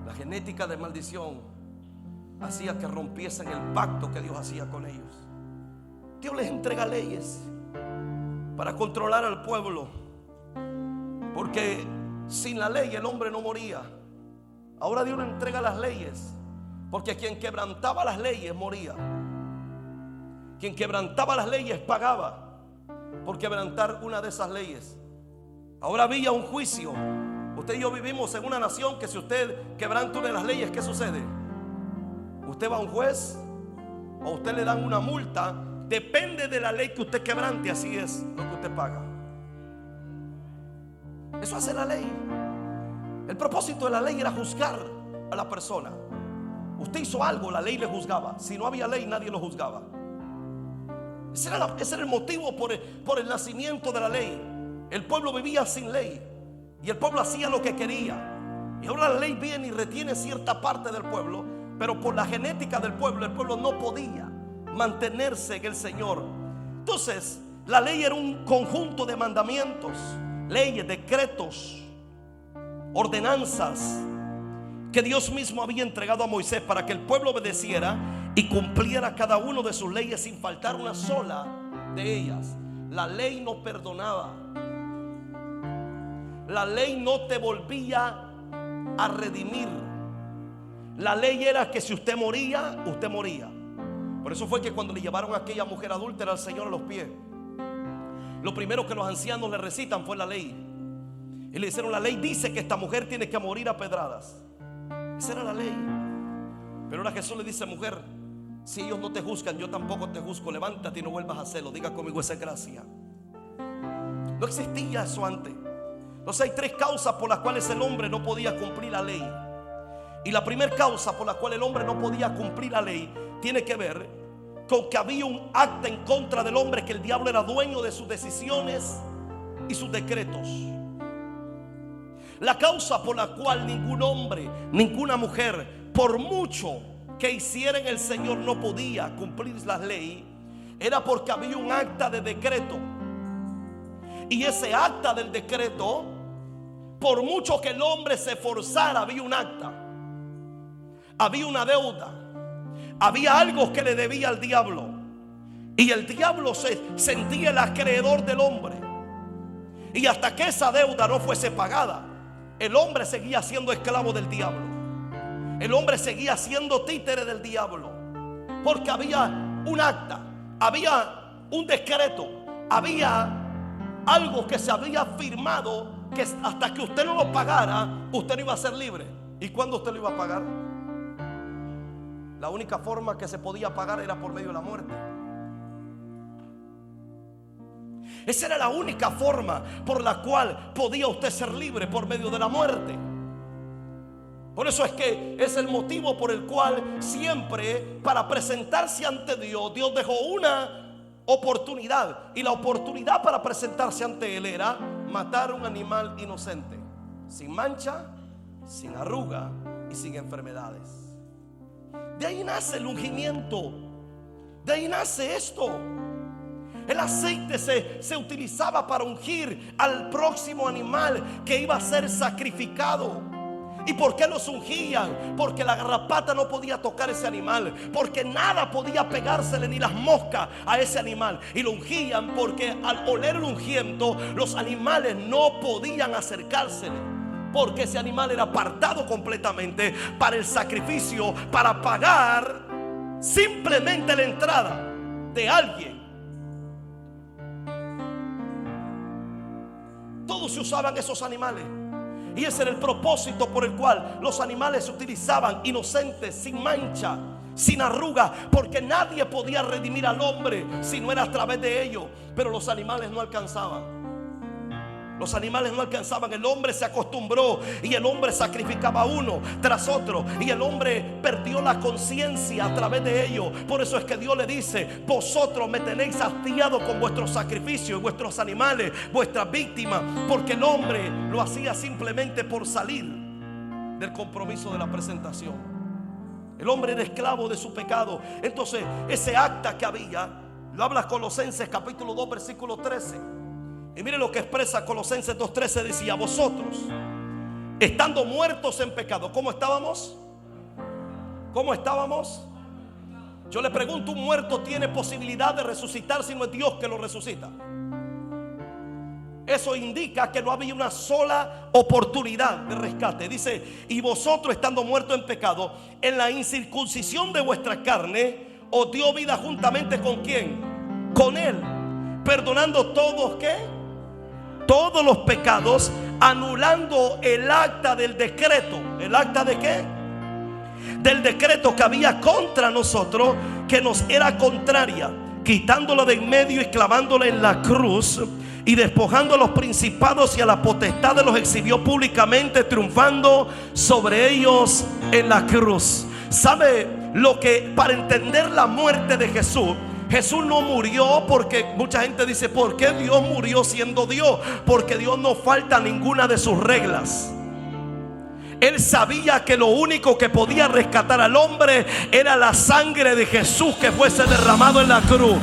la genética de maldición hacía que rompiesen el pacto que Dios hacía con ellos. Dios les entrega leyes para controlar al pueblo, porque sin la ley el hombre no moría. Ahora Dios le entrega las leyes, porque quien quebrantaba las leyes moría. Quien quebrantaba las leyes pagaba por quebrantar una de esas leyes. Ahora había un juicio. Usted y yo vivimos en una nación que si usted quebranta una de las leyes, ¿qué sucede? Usted va a un juez o usted le dan una multa. Depende de la ley que usted quebrante, así es lo que usted paga. Eso hace la ley. El propósito de la ley era juzgar a la persona. Usted hizo algo, la ley le juzgaba. Si no había ley, nadie lo juzgaba. Ese era el motivo por el nacimiento de la ley. El pueblo vivía sin ley y el pueblo hacía lo que quería. Y ahora la ley viene y retiene cierta parte del pueblo, pero por la genética del pueblo, el pueblo no podía mantenerse en el Señor. Entonces, la ley era un conjunto de mandamientos, leyes, decretos, ordenanzas que Dios mismo había entregado a Moisés para que el pueblo obedeciera y cumpliera cada uno de sus leyes sin faltar una sola de ellas. La ley no perdonaba. La ley no te volvía a redimir. La ley era que si usted moría, usted moría. Por eso fue que cuando le llevaron a aquella mujer adúltera al Señor a los pies, lo primero que los ancianos le recitan fue la ley. Y le dijeron: la ley dice que esta mujer tiene que morir a pedradas. Esa era la ley. Pero ahora Jesús le dice: mujer, si ellos no te juzgan, yo tampoco te juzgo. Levántate y no vuelvas a hacerlo. Diga conmigo: esa es gracia. No existía eso antes. Entonces hay tres causas por las cuales el hombre no podía cumplir la ley. Y la primera causa por la cual el hombre no podía cumplir la ley tiene que ver con que había un acta en contra del hombre, que el diablo era dueño de sus decisiones y sus decretos. La causa por la cual ningún hombre, ninguna mujer, por mucho que hiciera en el Señor, no podía cumplir la ley, era porque había un acta de decreto. Y ese acta del decreto, por mucho que el hombre se esforzara, había un acta, había una deuda, había algo que le debía al diablo. Y el diablo se sentía el acreedor del hombre. Y hasta que esa deuda no fuese pagada, el hombre seguía siendo esclavo del diablo. El hombre seguía siendo títere del diablo. Porque había un acta, había un decreto, había algo que se había firmado, que hasta que usted no lo pagara, usted no iba a ser libre. ¿Y cuándo usted lo iba a pagar? La única forma que se podía pagar era por medio de la muerte. Esa era la única forma por la cual podía usted ser libre, por medio de la muerte. Por eso es que es el motivo por el cual siempre, para presentarse ante Dios, Dios dejó una oportunidad. Y la oportunidad para presentarse ante Él era matar un animal inocente, sin mancha, sin arruga y sin enfermedades. De ahí nace el ungimiento. De ahí nace esto. El aceite se utilizaba para ungir al próximo animal que iba a ser sacrificado. ¿Y por qué los ungían? Porque la garrapata no podía tocar ese animal, porque nada podía pegársele, ni las moscas, a ese animal. Y lo ungían porque al oler el ungüento, los animales no podían acercársele, porque ese animal era apartado completamente para el sacrificio, para pagar simplemente la entrada de alguien. Todos se usaban esos animales. Y ese era el propósito por el cual los animales se utilizaban, inocentes, sin mancha, sin arruga, porque nadie podía redimir al hombre si no era a través de ellos. Pero los animales no alcanzaban. Los animales no alcanzaban. El hombre se acostumbró y el hombre sacrificaba uno tras otro, y el hombre perdió la conciencia a través de ello. Por eso es que Dios le dice: vosotros me tenéis hastiado con vuestros sacrificios, vuestros animales, vuestras víctimas, porque el hombre lo hacía simplemente por salir del compromiso de la presentación. El hombre era esclavo de su pecado. Entonces ese acta que había, lo habla Colosenses capítulo 2 versículo 13. Y mire lo que expresa Colosenses 2:13. Decía: vosotros, estando muertos en pecado. ¿Cómo estábamos? ¿Cómo estábamos? Yo le pregunto: ¿un muerto tiene posibilidad de resucitar si no es Dios que lo resucita? Eso indica que no había una sola oportunidad de rescate. Dice: y vosotros, estando muertos en pecado, en la incircuncisión de vuestra carne, os dio vida juntamente ¿con quién? Con Él, perdonando todos, ¿qué? Todos los pecados, anulando el acta del decreto. ¿El acta de qué? Del decreto que había contra nosotros, que nos era contraria, quitándola de en medio y clavándola en la cruz. Y despojando a los principados y a la potestad, los exhibió públicamente, triunfando sobre ellos en la cruz. ¿Sabe lo que? Para entender la muerte de Jesús, Jesús no murió porque mucha gente dice: ¿por qué Dios murió siendo Dios? Porque Dios no falta a ninguna de sus reglas. Él sabía que lo único que podía rescatar al hombre era la sangre de Jesús que fuese derramado en la cruz.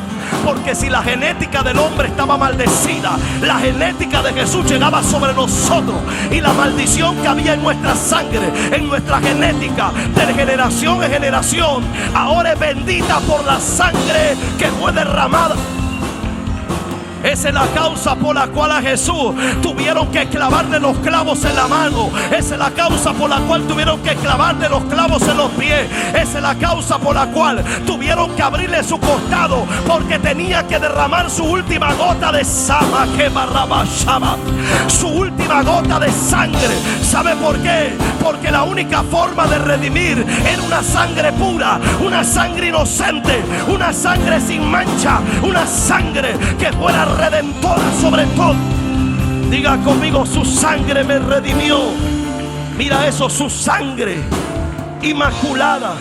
Porque si la genética del hombre estaba maldecida, la genética de Jesús llegaba sobre nosotros. Y la maldición que había en nuestra sangre, en nuestra genética, de generación en generación, ahora es bendita por la sangre que fue derramada. Esa es la causa por la cual a Jesús tuvieron que clavarle los clavos en la mano. Esa es la causa por la cual tuvieron que clavarle los clavos en los pies. Esa es la causa por la cual tuvieron que abrirle su costado, porque tenía que derramar su última gota de sama, que barraba shama, su última gota de sangre. ¿Sabe por qué? Porque la única forma de redimir era una sangre pura, una sangre inocente, una sangre sin mancha, una sangre que fuera redentora sobre todo. Diga conmigo: su sangre me redimió. Mira eso, su sangre inmaculada,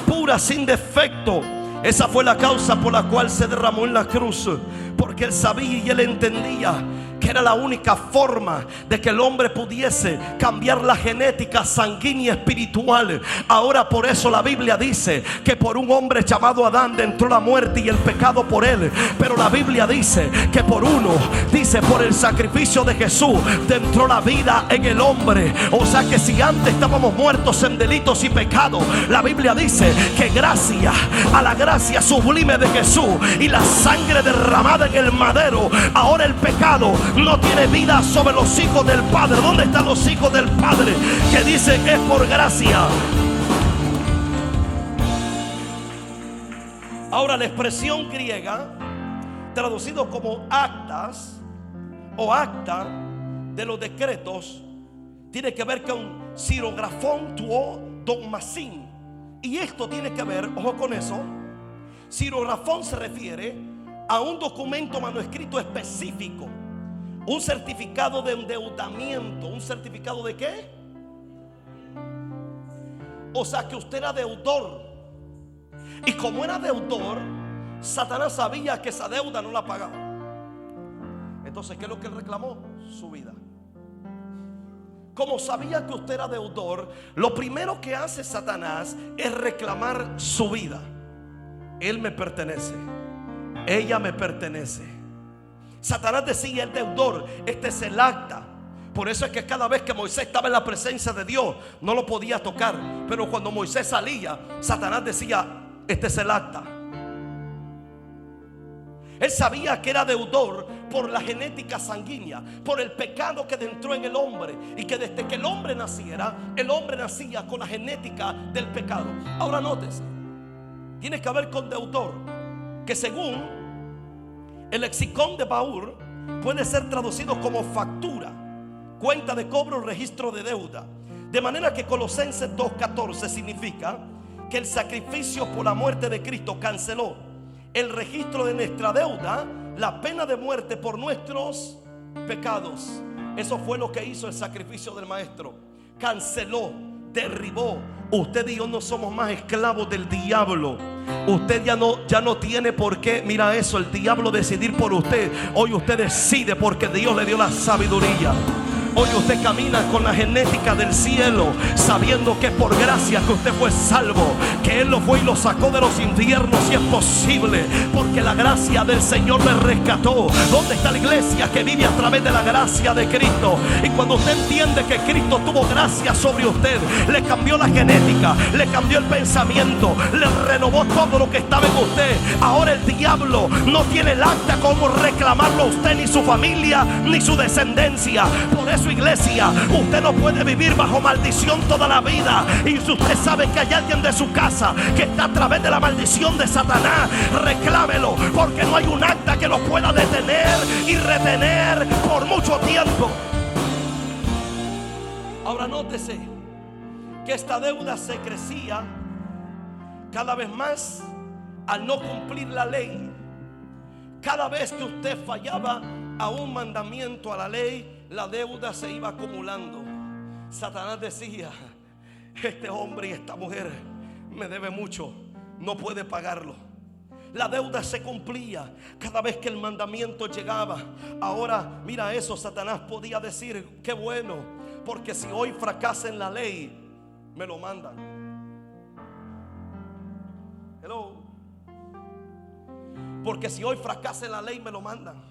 pura, sin defecto. Esa fue la causa por la cual se derramó en la cruz, porque él sabía y él entendía que era la única forma de que el hombre pudiese cambiar la genética sanguínea espiritual. Ahora por eso la Biblia dice que por un hombre llamado Adán entró la muerte y el pecado por él. Pero la Biblia dice que por uno, dice, por el sacrificio de Jesús entró la vida en el hombre. O sea que si antes estábamos muertos en delitos y pecados, la Biblia dice que gracias a la gracia sublime de Jesús y la sangre derramada en el madero, ahora el pecado no tiene vida sobre los hijos del Padre. ¿Dónde están los hijos del Padre que dicen que es por gracia? Ahora la expresión griega traducido como actas o acta de los decretos tiene que ver con sirografón tuo dogmasin. Y esto tiene que ver, ojo con eso, sirografón se refiere a un documento manuscrito específico. Un certificado de endeudamiento. ¿Un certificado de qué? O sea que usted era deudor. Y como era deudor, Satanás sabía que esa deuda no la pagaba. Entonces, ¿qué es lo que él reclamó? Su vida. Como sabía que usted era deudor, lo primero que hace Satanás es reclamar su vida. Él me pertenece. Ella me pertenece. Satanás decía: el deudor, este es el acta. Por eso es que cada vez que Moisés estaba en la presencia de Dios no lo podía tocar. Pero cuando Moisés salía, Satanás decía: este es el acta. Él sabía que era deudor por la genética sanguínea, por el pecado que entró en el hombre, y que desde que el hombre naciera, el hombre nacía con la genética del pecado. Ahora nótese, tiene que ver con deudor, que según el lexicón de Baur puede ser traducido como factura, cuenta de cobro, registro de deuda. De manera que Colosenses 2:14 significa que el sacrificio por la muerte de Cristo canceló el registro de nuestra deuda, la pena de muerte por nuestros pecados. Eso fue lo que hizo el sacrificio del Maestro. Canceló, derribó. Usted y yo no somos más esclavos del diablo. Usted ya no tiene por qué, mira eso, el diablo decidir por usted. Hoy usted decide porque Dios le dio la sabiduría. Hoy usted camina con la genética del cielo, sabiendo que es por gracia que usted fue salvo, que Él lo fue y lo sacó de los infiernos, si es posible, porque la gracia del Señor le rescató. ¿Dónde está la iglesia que vive a través de la gracia de Cristo? Y cuando usted entiende que Cristo tuvo gracia sobre usted, le cambió la genética, le cambió el pensamiento, le renovó todo lo que estaba en usted. Ahora el diablo no tiene el acta como reclamarlo a usted, ni su familia, ni su descendencia. Por eso, iglesia, usted no puede vivir bajo maldición toda la vida. Y si usted sabe que hay alguien de su casa que está a través de la maldición de Satanás, reclámelo, porque no hay un acta que lo pueda detener y retener por mucho tiempo. Ahora nótese que esta deuda se crecía cada vez más al no cumplir la ley. Cada vez que usted fallaba a un mandamiento, a la ley, la deuda se iba acumulando. Satanás decía: este hombre y esta mujer me debe mucho, no puede pagarlo. La deuda se cumplía cada vez que el mandamiento llegaba. Ahora mira eso, Satanás podía decir: qué bueno, porque si hoy fracasa en la ley, me lo mandan. Hello. Porque si hoy fracasa en la ley, me lo mandan.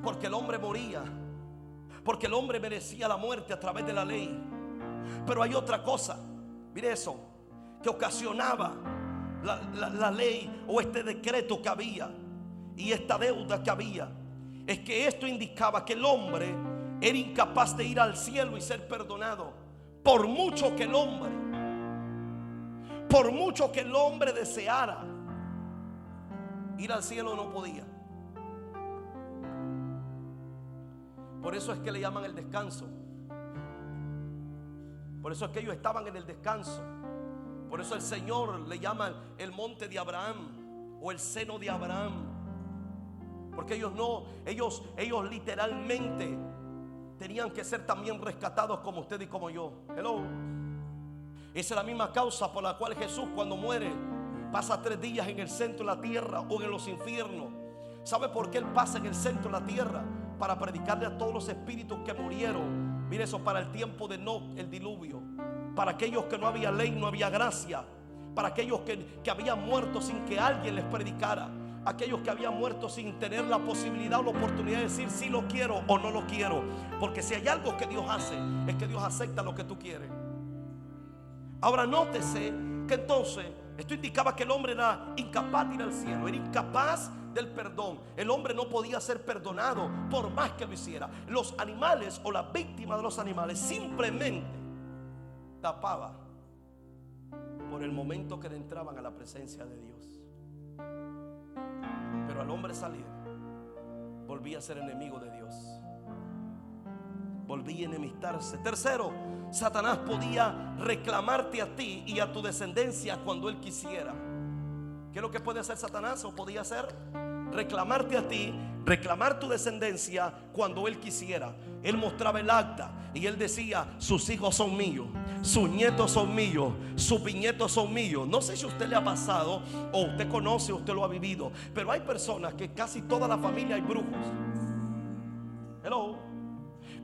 Porque el hombre moría, porque el hombre merecía la muerte a través de la ley. Pero hay otra cosa, mire eso, que ocasionaba la ley o este decreto que había y esta deuda que había. Es que esto indicaba que el hombre era incapaz de ir al cielo y ser perdonado. Por mucho que el hombre deseara ir al cielo, no podía. Por eso es que le llaman el descanso. Por eso es que ellos estaban en el descanso. Por eso el Señor le llama el monte de Abraham o el seno de Abraham. Porque ellos literalmente tenían que ser también rescatados como usted y como yo. Hello. Esa es la misma causa por la cual Jesús, cuando muere, pasa 3 días en el centro de la tierra o en los infiernos. ¿Sabe por qué Él pasa en el centro de la tierra? Para predicarle a todos los espíritus que murieron. Mire eso, para el tiempo de Noé, el diluvio. Para aquellos que no había ley, no había gracia. Para aquellos que habían muerto sin que alguien les predicara. Aquellos que habían muerto sin tener la posibilidad o la oportunidad de decir si lo quiero o no lo quiero. Porque si hay algo que Dios hace, es que Dios acepta lo que tú quieres. Ahora nótese que entonces esto indicaba que el hombre era incapaz de ir al cielo, era incapaz del perdón. El hombre no podía ser perdonado por más que lo hiciera. Los animales o las víctimas de los animales simplemente tapaba por el momento que entraban a la presencia de Dios. Pero al hombre salir, volvía a ser enemigo de Dios, volvía a enemistarse. Tercero, Satanás podía reclamarte a ti y a tu descendencia cuando él quisiera. ¿Qué es lo que puede hacer Satanás o podía hacer? Reclamarte a ti, reclamar tu descendencia cuando él quisiera. Él mostraba el acta y él decía: sus hijos son míos, sus nietos son míos, sus bisnietos son míos. No sé si a usted le ha pasado o usted conoce, usted lo ha vivido, pero hay personas que casi toda la familia hay brujos. Hello.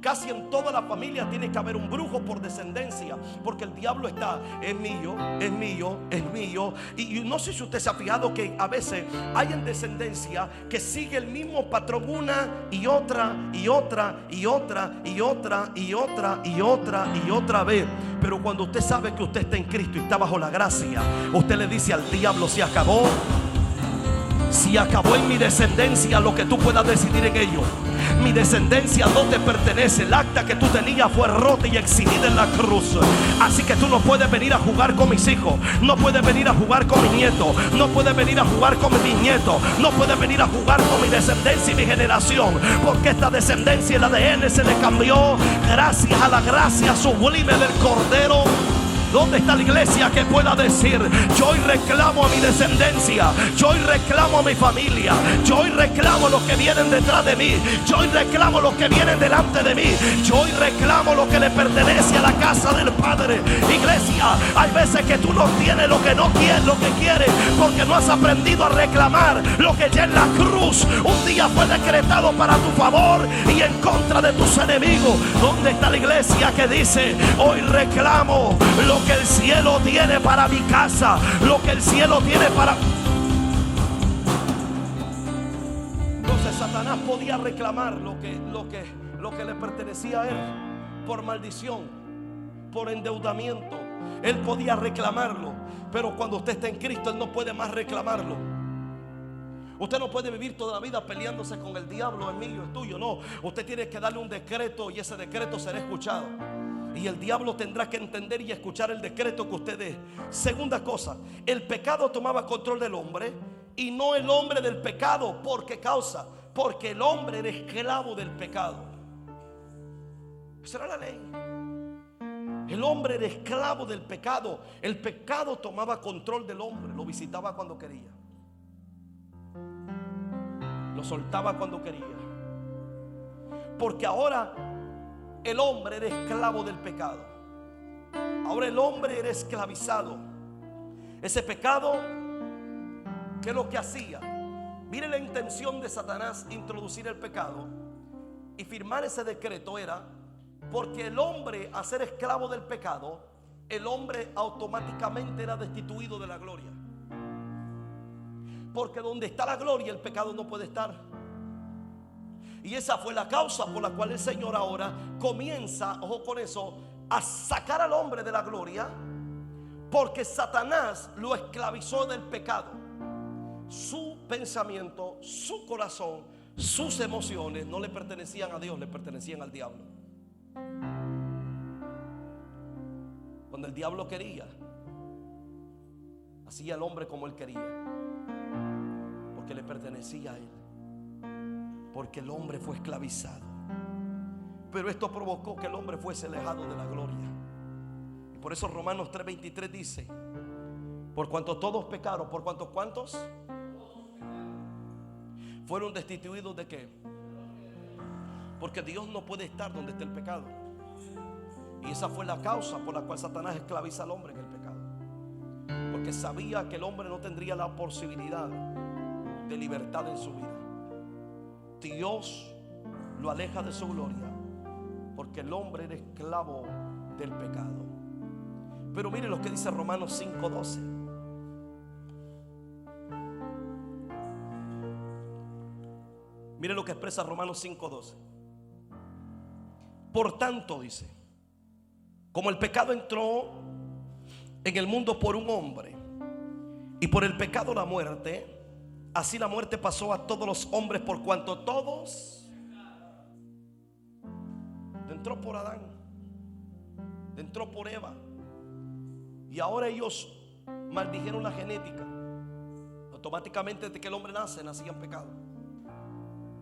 Casi en toda la familia tiene que haber un brujo por descendencia, porque el diablo está: es mío, es mío, es mío. Y no sé si usted se ha fijado que a veces hay en descendencia que sigue el mismo patrón una y otra y otra y otra y otra y otra y otra y otra vez. Pero cuando usted sabe que usted está en Cristo y está bajo la gracia, usted le dice al diablo: se acabó. Si acabó en mi descendencia lo que tú puedas decidir en ello. Mi descendencia no te pertenece. El acta que tú tenías fue rota y exhibida en la cruz. Así que tú no puedes venir a jugar con mis hijos, no puedes venir a jugar con mis nietos, no puedes venir a jugar con mis nietos, no puedes venir a jugar con mi descendencia y mi generación. Porque esta descendencia, el ADN se le cambió gracias a la gracia sublime del Cordero. ¿Dónde está la iglesia que pueda decir: yo hoy reclamo a mi descendencia, yo hoy reclamo a mi familia, yo hoy reclamo los que vienen detrás de mí, yo hoy reclamo los que vienen delante de mí, yo hoy reclamo lo que le pertenece a la casa del Padre? Iglesia, hay veces que tú no tienes lo que no quieres, lo que quieres, porque no has aprendido a reclamar lo que ya en la cruz un día fue decretado para tu favor y en contra de tus enemigos. ¿Dónde está la iglesia que dice: hoy reclamo lo que el cielo tiene para mi casa, lo que el cielo tiene para... Entonces Satanás podía reclamar lo que le pertenecía a él por maldición, por endeudamiento. Él podía reclamarlo, pero cuando usted está en Cristo, él no puede más reclamarlo. Usted no puede vivir toda la vida peleándose con el diablo: es mío, es tuyo. No, usted tiene que darle un decreto y ese decreto será escuchado. Y el diablo tendrá que entender y escuchar el decreto que usted dé. Segunda cosa, el pecado tomaba control del hombre y no el hombre del pecado. ¿Por qué causa? Porque el hombre era esclavo del pecado. Esa era la ley. El hombre era esclavo del pecado. El pecado tomaba control del hombre. Lo visitaba cuando quería, lo soltaba cuando quería. Porque ahora el hombre era esclavo del pecado. Ahora el hombre era esclavizado. Ese pecado, ¿qué es lo que hacía? Mire la intención de Satanás: introducir el pecado y firmar ese decreto era Porque el hombre, a ser esclavo del pecado, el hombre automáticamente era destituido de la gloria. Porque donde está la gloria, el pecado no puede estar. Y esa fue la causa por la cual el Señor ahora comienza, ojo con eso, a sacar al hombre de la gloria. Porque Satanás lo esclavizó del pecado. Su pensamiento, su corazón, sus emociones no le pertenecían a Dios, le pertenecían al diablo. Cuando el diablo quería, hacía al hombre como él quería, porque le pertenecía a él, porque el hombre fue esclavizado. Pero esto provocó que el hombre fuese alejado de la gloria. Y por eso Romanos 3:23 dice: por cuanto todos pecaron, por cuanto ¿cuántos? Fueron destituidos de qué? Porque Dios no puede estar donde está el pecado. Y esa fue la causa por la cual Satanás esclaviza al hombre en el pecado. Porque sabía que el hombre no tendría la posibilidad de libertad en su vida. Dios lo aleja de su gloria porque el hombre era esclavo del pecado. Pero mire lo que dice Romanos 5:12. Mire lo que expresa Romanos 5:12. Por tanto, dice, como el pecado entró en el mundo por un hombre, y por el pecado la muerte, así la muerte pasó a todos los hombres por cuanto todos. Entró por Adán, entró por Eva, y ahora ellos maldijeron la genética. Automáticamente desde que el hombre nace, nacía en pecado.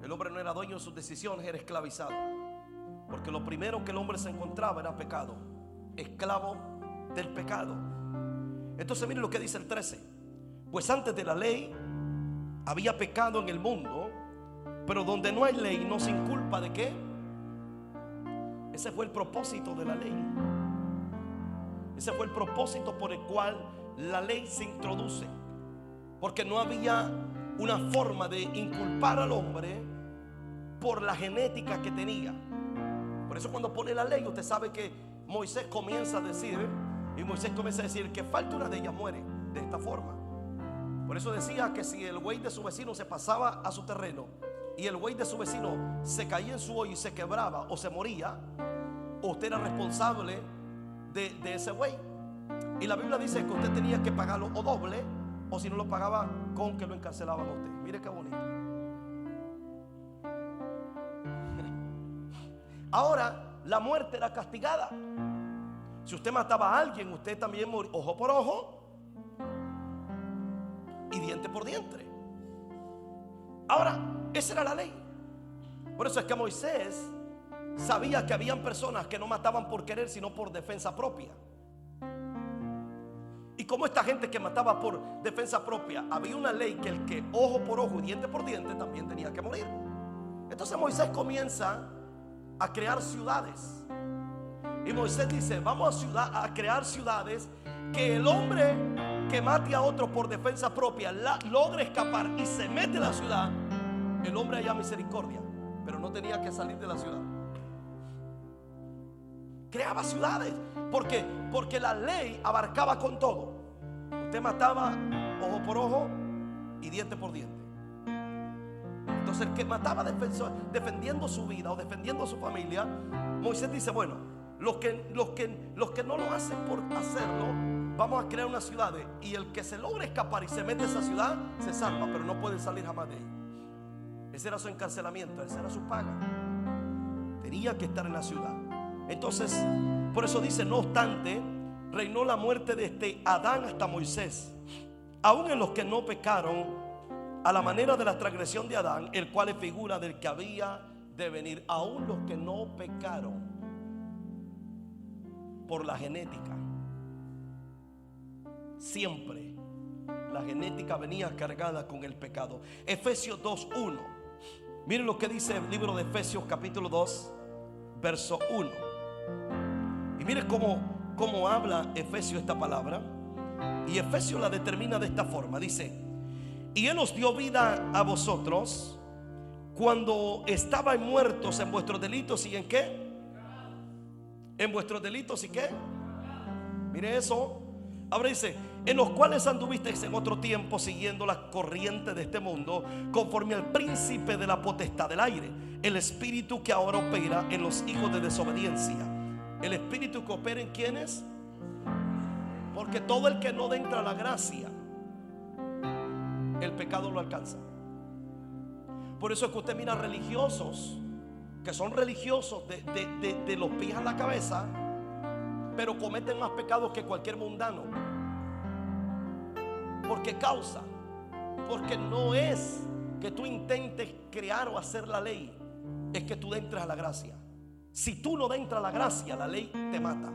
El hombre no era dueño de sus decisiones, era esclavizado. Porque lo primero que el hombre se encontraba era pecado, esclavo del pecado. Entonces mire lo que dice el 13. Pues antes de la ley había pecado en el mundo, pero donde no hay ley no se inculpa de qué. Ese fue el propósito de la ley. Ese fue el propósito por el cual la ley se introduce. Porque no había una forma de inculpar al hombre por la genética que tenía. Por eso cuando pone la ley, usted sabe que Moisés comienza a decir, y Moisés comienza a decir que falta una de ellas muere de esta forma. Por eso decía que si el buey de su vecino se pasaba a su terreno y el buey de su vecino se caía en su hoyo y se quebraba o se moría, usted era responsable de ese buey. Y la Biblia dice que usted tenía que pagarlo o doble, o si no lo pagaba, con que lo encarcelaban a usted. Mire qué bonito. Ahora la muerte era castigada. Si usted mataba a alguien, usted también moría ojo por ojo y diente por diente. Ahora, esa era la ley. Por eso es que Moisés sabía que habían personas que no mataban por querer, sino por defensa propia. Y como esta gente que mataba por defensa propia, había una ley que el que ojo por ojo y diente por diente también tenía que morir. Entonces Moisés comienza a crear ciudades. Y Moisés dice: vamos a crear ciudades que el hombre que mate a otro por defensa propia logre escapar y se mete a la ciudad. El hombre haya misericordia, pero no tenía que salir de la ciudad. Creaba ciudades porque la ley abarcaba con todo. Usted mataba ojo por ojo y diente por diente. Entonces el que mataba defendiendo su vida o defendiendo su familia, Moisés dice: bueno, los que no lo hacen por hacerlo, vamos a crear unas ciudades, y el que se logre escapar y se mete a esa ciudad se salva, pero no puede salir jamás de ahí. Ese era su encarcelamiento, esa era su paga. Tenía que estar en la ciudad. Entonces, por eso dice: no obstante, reinó la muerte desde Adán hasta Moisés, aún en los que no pecaron, a la manera de la transgresión de Adán, el cual es figura del que había de venir. Aún los que no pecaron por la genética. Siempre la genética venía cargada con el pecado. Efesios 2:1. Miren lo que dice el libro de Efesios capítulo 2 verso 1. Y mire cómo habla Efesios esta palabra. Y Efesios la determina de esta forma. Dice: y Él os dio vida a vosotros cuando estabais muertos en vuestros delitos. ¿Y en qué? en vuestros delitos y qué. Mire eso. Ahora dice, en los cuales anduvisteis en otro tiempo siguiendo la corriente de este mundo, conforme al príncipe de la potestad del aire, el espíritu que ahora opera en los hijos de desobediencia. El espíritu que opera en quienes. Porque todo el que no entra a la gracia, el pecado lo alcanza. Por eso es que usted mira religiosos que son religiosos de los pies a la cabeza, pero cometen más pecados que cualquier mundano. Porque causa, porque no es que tú intentes crear o hacer la ley, es que tú entres a la gracia. Si tú no entras a la gracia, la ley te mata.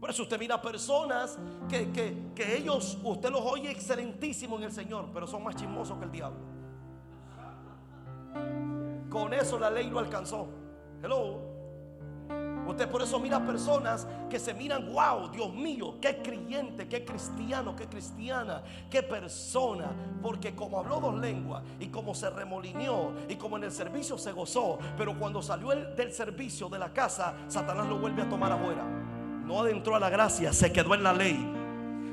Por eso usted mira personas que ellos, usted los oye excelentísimos en el Señor, pero son más chismosos que el diablo. Con eso la ley lo alcanzó. Hello. Usted por eso mira personas que se miran, wow, Dios mío, qué creyente, qué cristiano, qué cristiana, qué persona. Porque como habló dos lenguas y como se remolineó y como en el servicio se gozó, pero cuando salió del servicio de la casa, Satanás lo vuelve a tomar afuera. No adentró a la gracia, se quedó en la ley.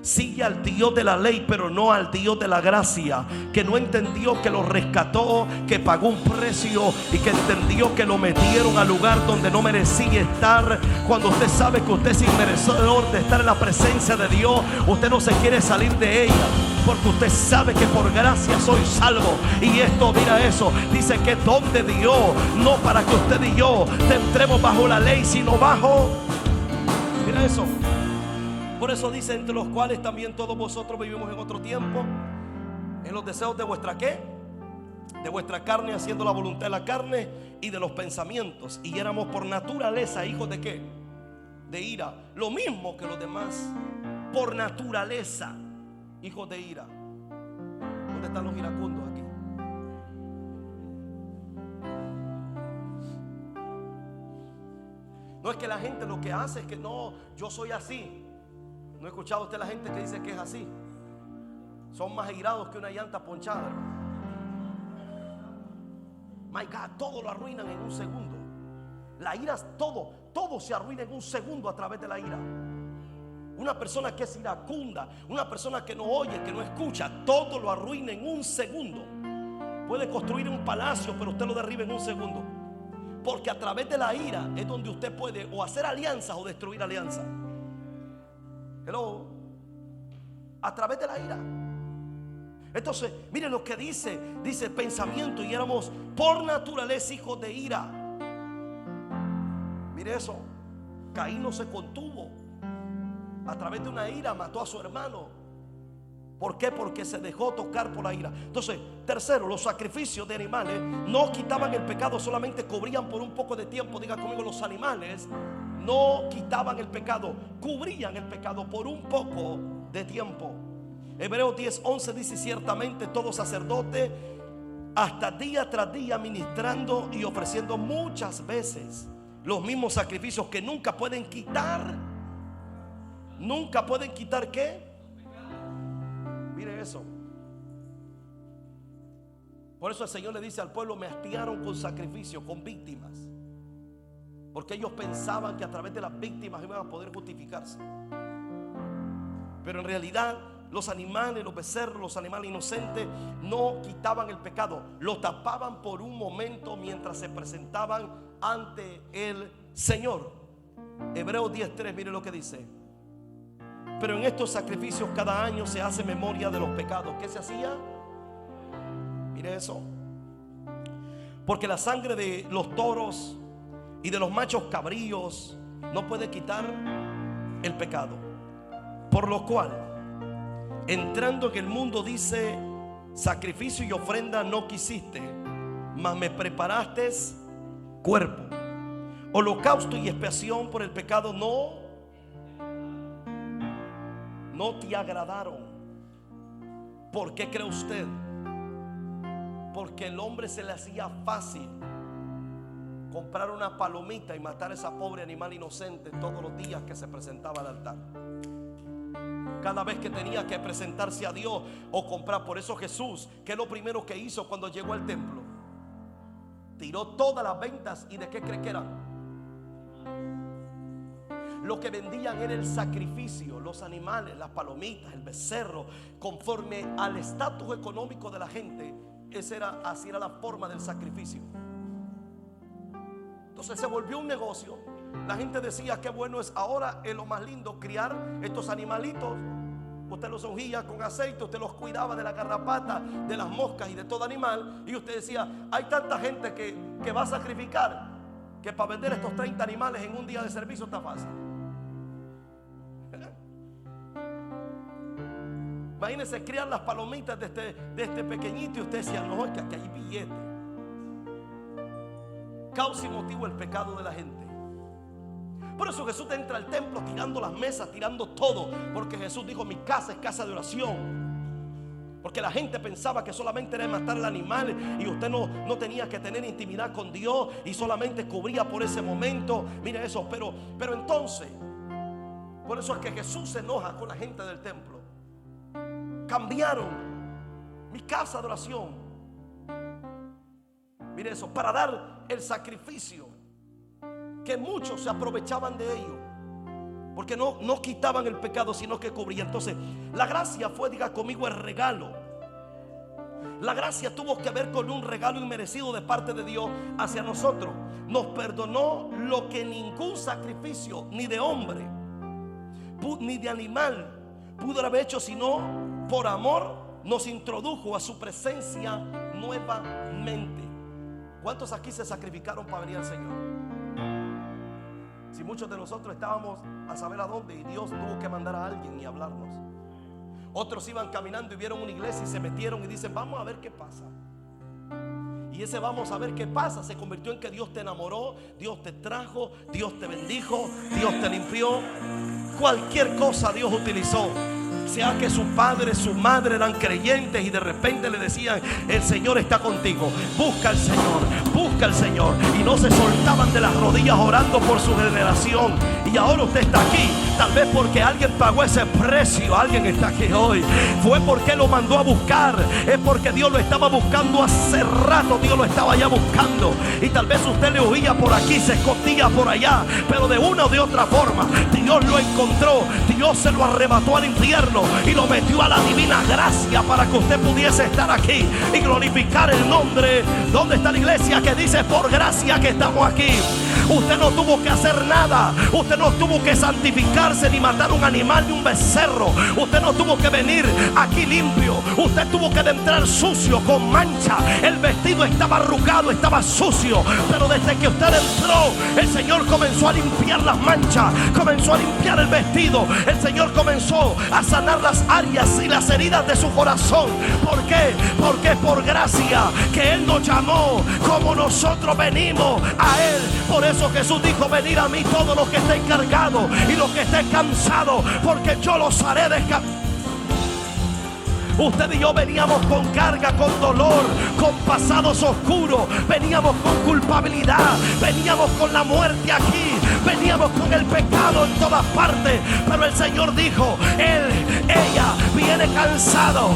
Sigue al Dios de la ley, pero no al Dios de la gracia, que no entendió que lo rescató, que pagó un precio y que entendió que lo metieron al lugar donde no merecía estar. Cuando usted sabe que usted es inmerecedor de estar en la presencia de Dios, usted no se quiere salir de ella, porque usted sabe que por gracia soy salvo. Y esto, mira eso, dice que es don de Dios, no para que usted y yo entremos bajo la ley, sino bajo, mira eso. Por eso dice, entre los cuales también todos vosotros vivimos en otro tiempo, en los deseos de vuestra ¿qué? De vuestra carne, haciendo la voluntad de la carne y de los pensamientos. Y éramos por naturaleza hijos de ¿qué? De ira. Lo mismo que los demás. Por naturaleza hijos de ira. ¿Dónde están los iracundos aquí? No es que la gente lo que hace es que no, yo soy así. ¿No ha escuchado usted la gente que dice que es así? Son más airados que una llanta ponchada. My God, todo lo arruinan en un segundo. La ira, todo se arruina en un segundo a través de la ira. Una persona que es iracunda, una persona que no oye, que no escucha, todo lo arruina en un segundo. Puede construir un palacio, pero usted lo derriba en un segundo. Porque a través de la ira es donde usted puede o hacer alianzas o destruir alianzas. Hello. A través de la ira. Entonces, miren lo que dice pensamiento, y éramos por naturaleza hijos de ira. Mire eso. Caín no se contuvo. A través de una ira mató a su hermano. ¿Por qué? Porque se dejó tocar por la ira. Entonces, tercero, los sacrificios de animales no quitaban el pecado, solamente cubrían por un poco de tiempo. Diga conmigo, los animales no quitaban el pecado, cubrían el pecado por un poco de tiempo. Hebreos 10:11 dice, ciertamente todo sacerdote hasta día tras día ministrando y ofreciendo muchas veces los mismos sacrificios que nunca pueden quitar. Nunca pueden quitar ¿qué? Mire eso. Por eso el Señor le dice al pueblo, me hastiaron con sacrificio, con víctimas. Porque ellos pensaban que a través de las víctimas iban a poder justificarse. Pero en realidad los animales, los becerros, los animales inocentes no quitaban el pecado. Lo tapaban por un momento mientras se presentaban ante el Señor. Hebreos 10:3, mire lo que dice. Pero en estos sacrificios cada año se hace memoria de los pecados. ¿Qué se hacía? Mire eso. Porque la sangre de los toros y de los machos cabríos no puede quitar el pecado. Por lo cual, entrando en el mundo, dice, sacrificio y ofrenda no quisiste, mas me preparaste cuerpo. Holocausto y expiación por el pecado no te agradaron. ¿Por qué cree usted? Porque el hombre se le hacía fácil comprar una palomita y matar a esa pobre animal inocente todos los días que se presentaba al altar. Cada vez que tenía que presentarse a Dios o comprar. Por eso Jesús, ¿qué es lo primero que hizo cuando llegó al templo? Tiró todas las ventas. ¿Y de qué cree que eran? lo que vendían era el sacrificio, los animales, las palomitas, el becerro, conforme al estatus económico de la gente. Así era la forma del sacrificio. Entonces se volvió un negocio. La gente decía que bueno es ahora, es lo más lindo criar estos animalitos. Usted los ungía con aceite, usted los cuidaba de la garrapata, de las moscas y de todo animal. Y usted decía, hay tanta gente que va a sacrificar, que para vender estos 30 animales en un día de servicio está fácil. Imagínense criar las palomitas de este pequeñito y usted decía, no, es que aquí hay billete. Causa y motivo el pecado de la gente. Por eso Jesús entra al templo tirando las mesas, tirando todo, porque Jesús dijo, mi casa es casa de oración. Porque la gente pensaba que solamente era matar al animal y usted no tenía que tener intimidad con Dios y solamente cubría por ese momento. Mire eso, pero entonces, por eso es que Jesús se enoja con la gente del templo. Cambiaron mi casa de oración, mire eso, para dar el sacrificio, que muchos se aprovechaban de ello, porque no quitaban el pecado, sino que cubrían. Entonces la gracia fue, diga conmigo, el regalo. La gracia tuvo que ver con un regalo inmerecido de parte de Dios hacia nosotros. Nos perdonó lo que ningún sacrificio, ni de hombre ni de animal, pudo haber hecho, sino por amor nos introdujo a su presencia nuevamente. ¿Cuántos aquí se sacrificaron para venir al Señor? Si muchos de nosotros estábamos a saber a dónde y Dios tuvo que mandar a alguien y hablarnos. Otros iban caminando y vieron una iglesia y se metieron y dicen, vamos a ver qué pasa. Y ese vamos a ver qué pasa se convirtió en que Dios te enamoró, Dios te trajo, Dios te bendijo, Dios te limpió. Cualquier cosa Dios utilizó. Sea que su padre, su madre eran creyentes y de repente le decían, el Señor está contigo, busca al Señor, busca al Señor. Y no se soltaban de las rodillas orando por su generación. Y ahora usted está aquí, tal vez porque alguien pagó ese precio. Alguien está aquí hoy. Fue porque lo mandó a buscar. Es porque Dios lo estaba buscando hace rato. Dios lo estaba ya buscando. Y tal vez usted le huía por aquí, se escondía por allá, pero de una o de otra forma Dios lo encontró. Dios se lo arrebató al infierno y lo metió a la divina gracia para que usted pudiese estar aquí y glorificar el nombre. ¿Dónde está la iglesia que dice por gracia que estamos aquí? Usted no tuvo que hacer nada. Usted no tuvo que santificarse ni matar un animal ni un becerro. Usted no tuvo que venir aquí limpio. Usted tuvo que entrar sucio, con mancha. El vestido estaba arrugado, estaba sucio. Pero desde que usted entró, el Señor comenzó a limpiar las manchas, comenzó a limpiar el vestido. El Señor comenzó a sanar las áreas y las heridas de su corazón. ¿Por qué? Porque es por gracia que Él nos llamó, como nosotros venimos a Él. Por eso Jesús dijo, venid a mí todos los que estén cargados y los que estén cansados, porque yo los haré descansar. Usted y yo veníamos con carga, con dolor, con pasados oscuros, veníamos con culpabilidad, veníamos con la muerte aquí, veníamos con el pecado en todas partes. Pero el Señor dijo, ella viene cansado,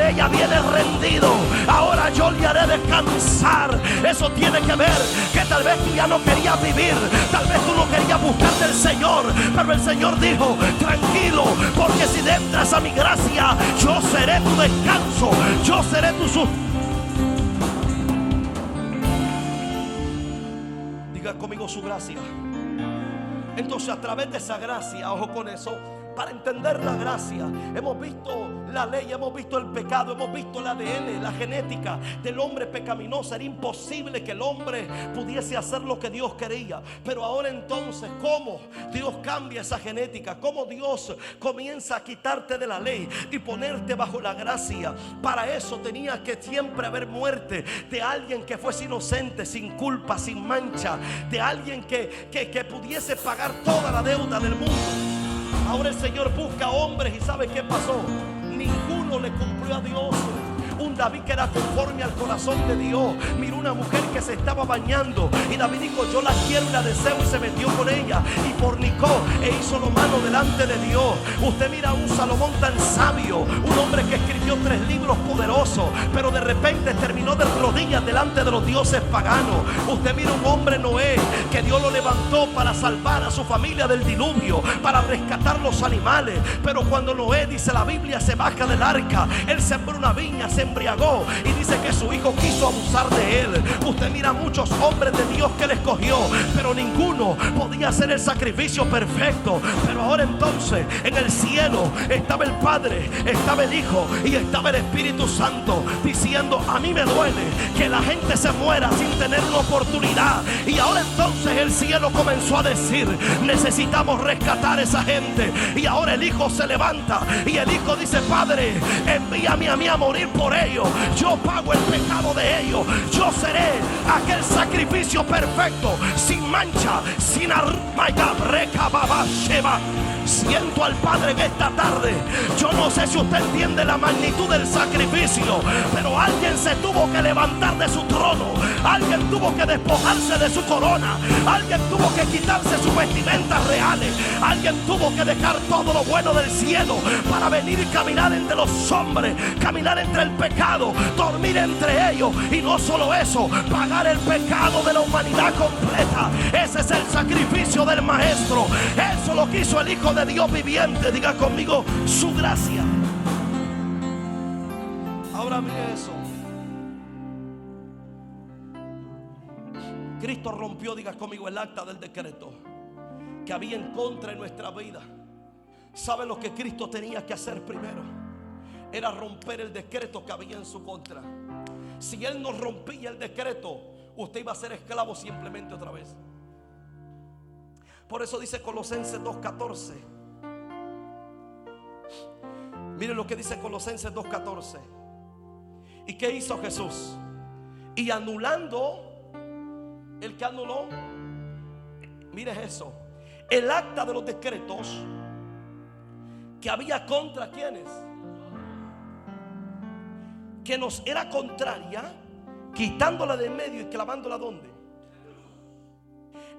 ella viene rendido. Ahora yo le haré descansar. Eso tiene que ver que tal vez tú ya no querías vivir, tal vez tú no querías buscar del Señor, pero el Señor dijo, tranquilo, porque si entras a mi gracia, yo seré tu descanso, yo seré tu diga conmigo su gracia. Entonces a través de esa gracia, ojo con eso, para entender la gracia, hemos visto la ley, hemos visto el pecado, hemos visto el ADN, la genética del hombre pecaminoso. Era imposible que el hombre pudiese hacer lo que Dios quería. Pero ahora entonces, ¿cómo Dios cambia esa genética? ¿Cómo Dios comienza a quitarte de la ley y ponerte bajo la gracia? Para eso tenía que siempre haber muerte de alguien que fuese inocente, sin culpa, sin mancha, de alguien que pudiese pagar toda la deuda del mundo. Ahora el Señor busca hombres y ¿sabe qué pasó? Ninguno le cumplió a Dios. Un David que era conforme al corazón de Dios. Miró una mujer que se estaba bañando y David dijo, yo la quiero y la deseo, y se metió con ella y fornicó e hizo lo malo delante de Dios. Usted mira a un Salomón tan sabio, un hombre que escribió 3 libros poderosos, pero de repente terminó derrotado rodillas delante de los dioses paganos. Usted mira un hombre, Noé, que Dios lo levantó para salvar a su familia del diluvio, para rescatar los animales. Pero cuando Noé, dice la Biblia, se baja del arca, él sembró una viña, se embriagó y dice que su hijo quiso abusar de él. Usted mira muchos hombres de Dios que él escogió, pero ninguno podía hacer el sacrificio perfecto. Pero ahora entonces en el cielo estaba el Padre, estaba el Hijo y estaba el Espíritu Santo diciendo: a mí me duele que la gente se muera sin tener una oportunidad. Y ahora entonces el cielo comenzó a decir: necesitamos rescatar a esa gente. Y ahora el Hijo se levanta y el Hijo dice: Padre, envíame a mí a morir por ellos. Yo pago el pecado de ellos. Yo seré aquel sacrificio perfecto, sin mancha, sin recababa. Siento al Padre en esta tarde. Yo no sé si usted entiende la magnitud del sacrificio, pero alguien se tuvo que levantar de su trono. Alguien tuvo que despojarse de su corona. Alguien tuvo que quitarse sus vestimentas reales. Alguien tuvo que dejar todo lo bueno del cielo para venir y caminar entre los hombres, caminar entre el pecado, dormir entre ellos. Y no solo eso, pagar el pecado de la humanidad completa. Ese es el sacrificio del Maestro. Eso lo quiso el Hijo de Dios viviente. Diga conmigo: su gracia. Ahora mire eso. Cristo rompió, diga conmigo, el acta del decreto que había en contra de nuestra vida. ¿Sabe lo que Cristo tenía que hacer primero? Era romper el decreto que había en su contra. Si Él no rompía el decreto, usted iba a ser esclavo simplemente otra vez. Por eso dice Colosenses 2:14. Mire lo que dice Colosenses 2:14. ¿Y qué hizo Jesús? Y anulando, el que anuló, mire eso, el acta de los decretos que había contra quienes, que nos era contraria, quitándola de en medio y clavándola donde.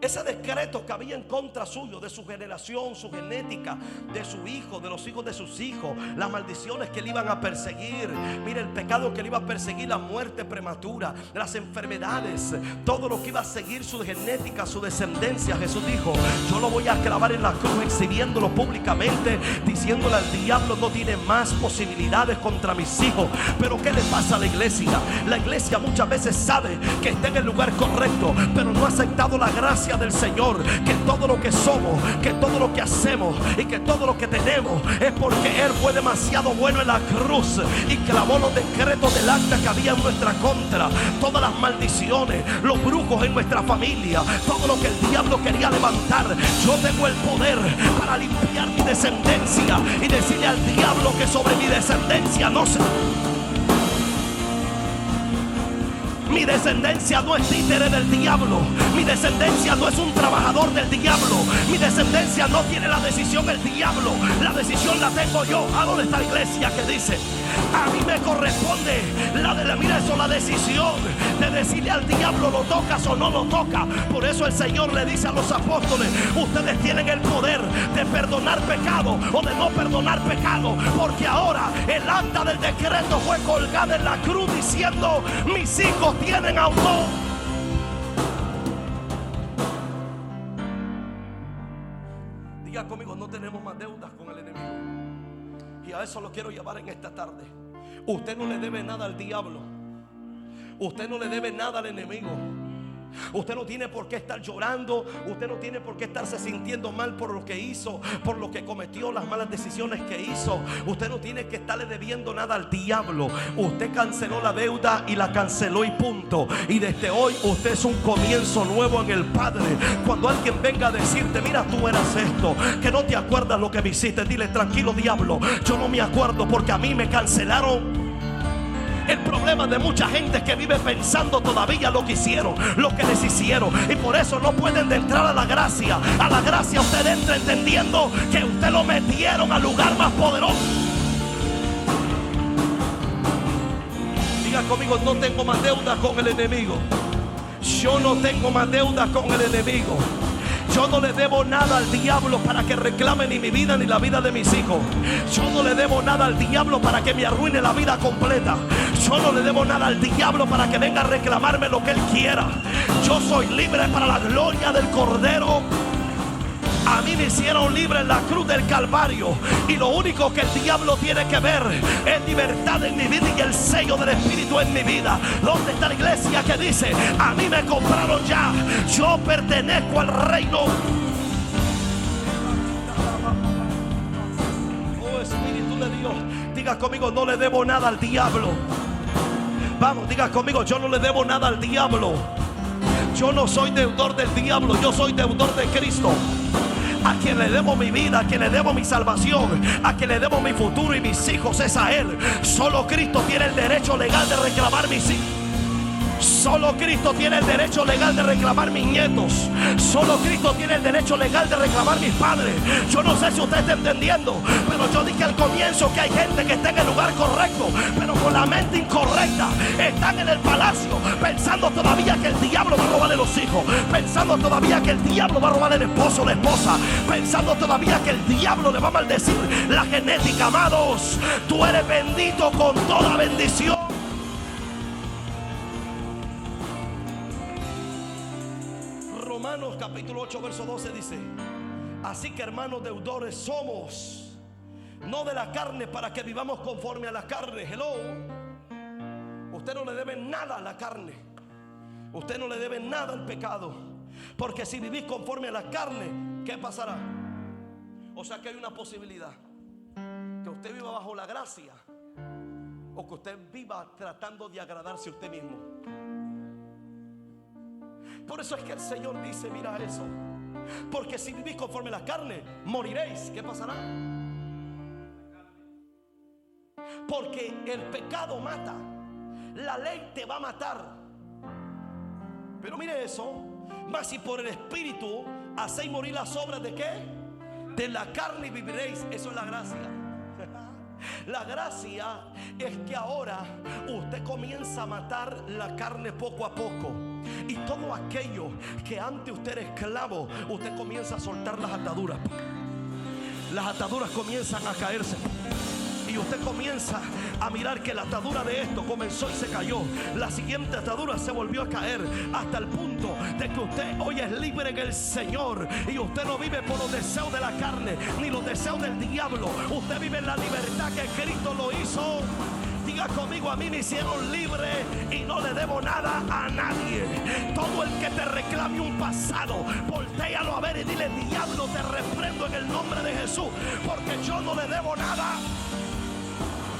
Ese decreto que había en contra suyo, de su generación, su genética, de su hijo, de los hijos de sus hijos, las maldiciones que le iban a perseguir, mire el pecado que le iba a perseguir, la muerte prematura, las enfermedades, todo lo que iba a seguir su genética, su descendencia. Jesús dijo: yo lo voy a clavar en la cruz, exhibiéndolo públicamente, diciéndole al diablo: no tiene más posibilidades contra mis hijos. Pero ¿qué le pasa a la iglesia? La iglesia muchas veces sabe que está en el lugar correcto, pero no ha aceptado la gracia del Señor, que todo lo que somos, que todo lo que hacemos y que todo lo que tenemos es porque Él fue demasiado bueno en la cruz y clavó los decretos del acta que había en nuestra contra, todas las maldiciones, los brujos en nuestra familia, todo lo que el diablo quería levantar. Yo tengo el poder para limpiar mi descendencia y decirle al diablo que sobre mi descendencia no se... Mi descendencia no es títere del diablo. Mi descendencia no es un trabajador del diablo. Mi descendencia no tiene la decisión del diablo. La decisión la tengo yo. ¿A dónde está la iglesia que dice? A mí me corresponde mira eso, la decisión de decirle al diablo: lo tocas o no lo tocas. Por eso el Señor le dice a los apóstoles: ustedes tienen el poder de perdonar pecado o de no perdonar pecado, porque ahora el acta del decreto fue colgada en la cruz diciendo: mis hijos tienen autor. Diga conmigo: no tenemos más deudas con el enemigo. Y a eso lo quiero llevar en esta tarde. Usted no le debe nada al diablo. Usted no le debe nada al enemigo. Usted no tiene por qué estar llorando. Usted no tiene por qué estarse sintiendo mal por lo que hizo, por lo que cometió, las malas decisiones que hizo. Usted no tiene que estarle debiendo nada al diablo. Usted canceló la deuda y la canceló y punto. Y desde hoy usted es un comienzo nuevo en el Padre. Cuando alguien venga a decirte: mira, tú eras esto, que no te acuerdas lo que me hiciste, dile: tranquilo diablo, yo no me acuerdo porque a mí me cancelaron. El problema de mucha gente es que vive pensando todavía lo que hicieron, lo que les hicieron, y por eso no pueden entrar a la gracia. A la gracia usted entra entendiendo que usted lo metieron al lugar más poderoso. Diga conmigo: no tengo más deudas con el enemigo. Yo no tengo más deudas con el enemigo. Yo no le debo nada al diablo para que reclame ni mi vida ni la vida de mis hijos. Yo no le debo nada al diablo para que me arruine la vida completa. Yo no le debo nada al diablo para que venga a reclamarme lo que él quiera. Yo soy libre para la gloria del Cordero. A mí me hicieron libre en la cruz del Calvario. Y lo único que el diablo tiene que ver es libertad en mi vida y el sello del Espíritu en mi vida. ¿Dónde está la iglesia que dice: a mí me compraron ya, yo pertenezco al reino? Oh Espíritu de Dios, diga conmigo: no le debo nada al diablo. Vamos, diga conmigo: yo no le debo nada al diablo. Yo no soy deudor del diablo, yo soy deudor de Cristo. A quien le debo mi vida, a quien le debo mi salvación, a quien le debo mi futuro y mis hijos es a Él. Solo Cristo tiene el derecho legal de reclamar mis hijos. Solo Cristo tiene el derecho legal de reclamar mis nietos. Solo Cristo tiene el derecho legal de reclamar mis padres. Yo no sé si usted está entendiendo, pero yo dije al comienzo que hay gente que está en el lugar correcto, pero con la mente incorrecta. Están en el palacio pensando todavía que el diablo va a robarle los hijos, pensando todavía que el diablo va a robarle el esposo o la esposa, pensando todavía que el diablo le va a maldecir la genética. Amados, tú eres bendito con toda bendición. Romanos capítulo 8 verso 12 dice: así que hermanos deudores somos, no de la carne, para que vivamos conforme a la carne. Hello. Usted no le debe nada a la carne. Usted no le debe nada al pecado. Porque si vivís conforme a la carne, ¿qué pasará? O sea que hay una posibilidad que usted viva bajo la gracia, o que usted viva tratando de agradarse a usted mismo. Por eso es que el Señor dice: mira eso, porque si vivís conforme a la carne, moriréis. ¿Qué pasará? Porque el pecado mata, la ley te va a matar. Pero mire eso: mas si por el Espíritu hacéis morir las obras de ¿qué? De la carne, y viviréis. Eso es la gracia. La gracia es que ahora usted comienza a matar la carne poco a poco. Y todo aquello que antes usted era esclavo, usted comienza a soltar las ataduras. Las ataduras comienzan a caerse. Y usted comienza a mirar que la atadura de esto comenzó y se cayó. La siguiente atadura se volvió a caer, hasta el punto de que usted hoy es libre en el Señor. Y usted no vive por los deseos de la carne ni los deseos del diablo. Usted vive en la libertad que Cristo lo hizo. Diga conmigo: a mí me hicieron libre y no le debo nada a nadie. Todo el que te reclame un pasado, voltéalo a ver y dile: diablo, te reprendo en el nombre de Jesús, porque yo no le debo nada.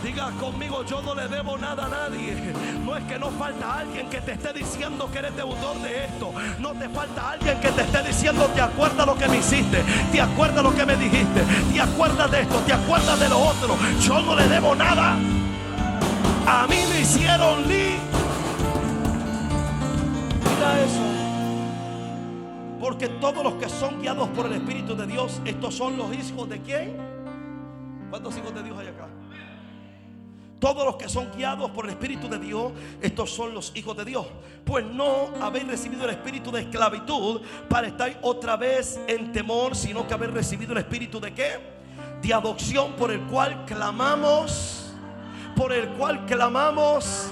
Diga conmigo: yo no le debo nada a nadie. No es que no falta alguien que te esté diciendo que eres deudor de esto. No te falta alguien que te esté diciendo: te acuerdas lo que me hiciste, te acuerdas lo que me dijiste, te acuerdas de esto, te acuerdas de lo otro. Yo no le debo nada. A mí me hicieron libre. Mira eso. Porque todos los que son guiados por el Espíritu de Dios, estos son los hijos de ¿quién? ¿Cuántos hijos de Dios hay acá? Todos los que son guiados por el Espíritu de Dios, estos son los hijos de Dios. Pues no habéis recibido el espíritu de esclavitud para estar otra vez en temor, sino que habéis recibido el espíritu de ¿qué? De adopción, por el cual clamamos. Por el cual clamamos.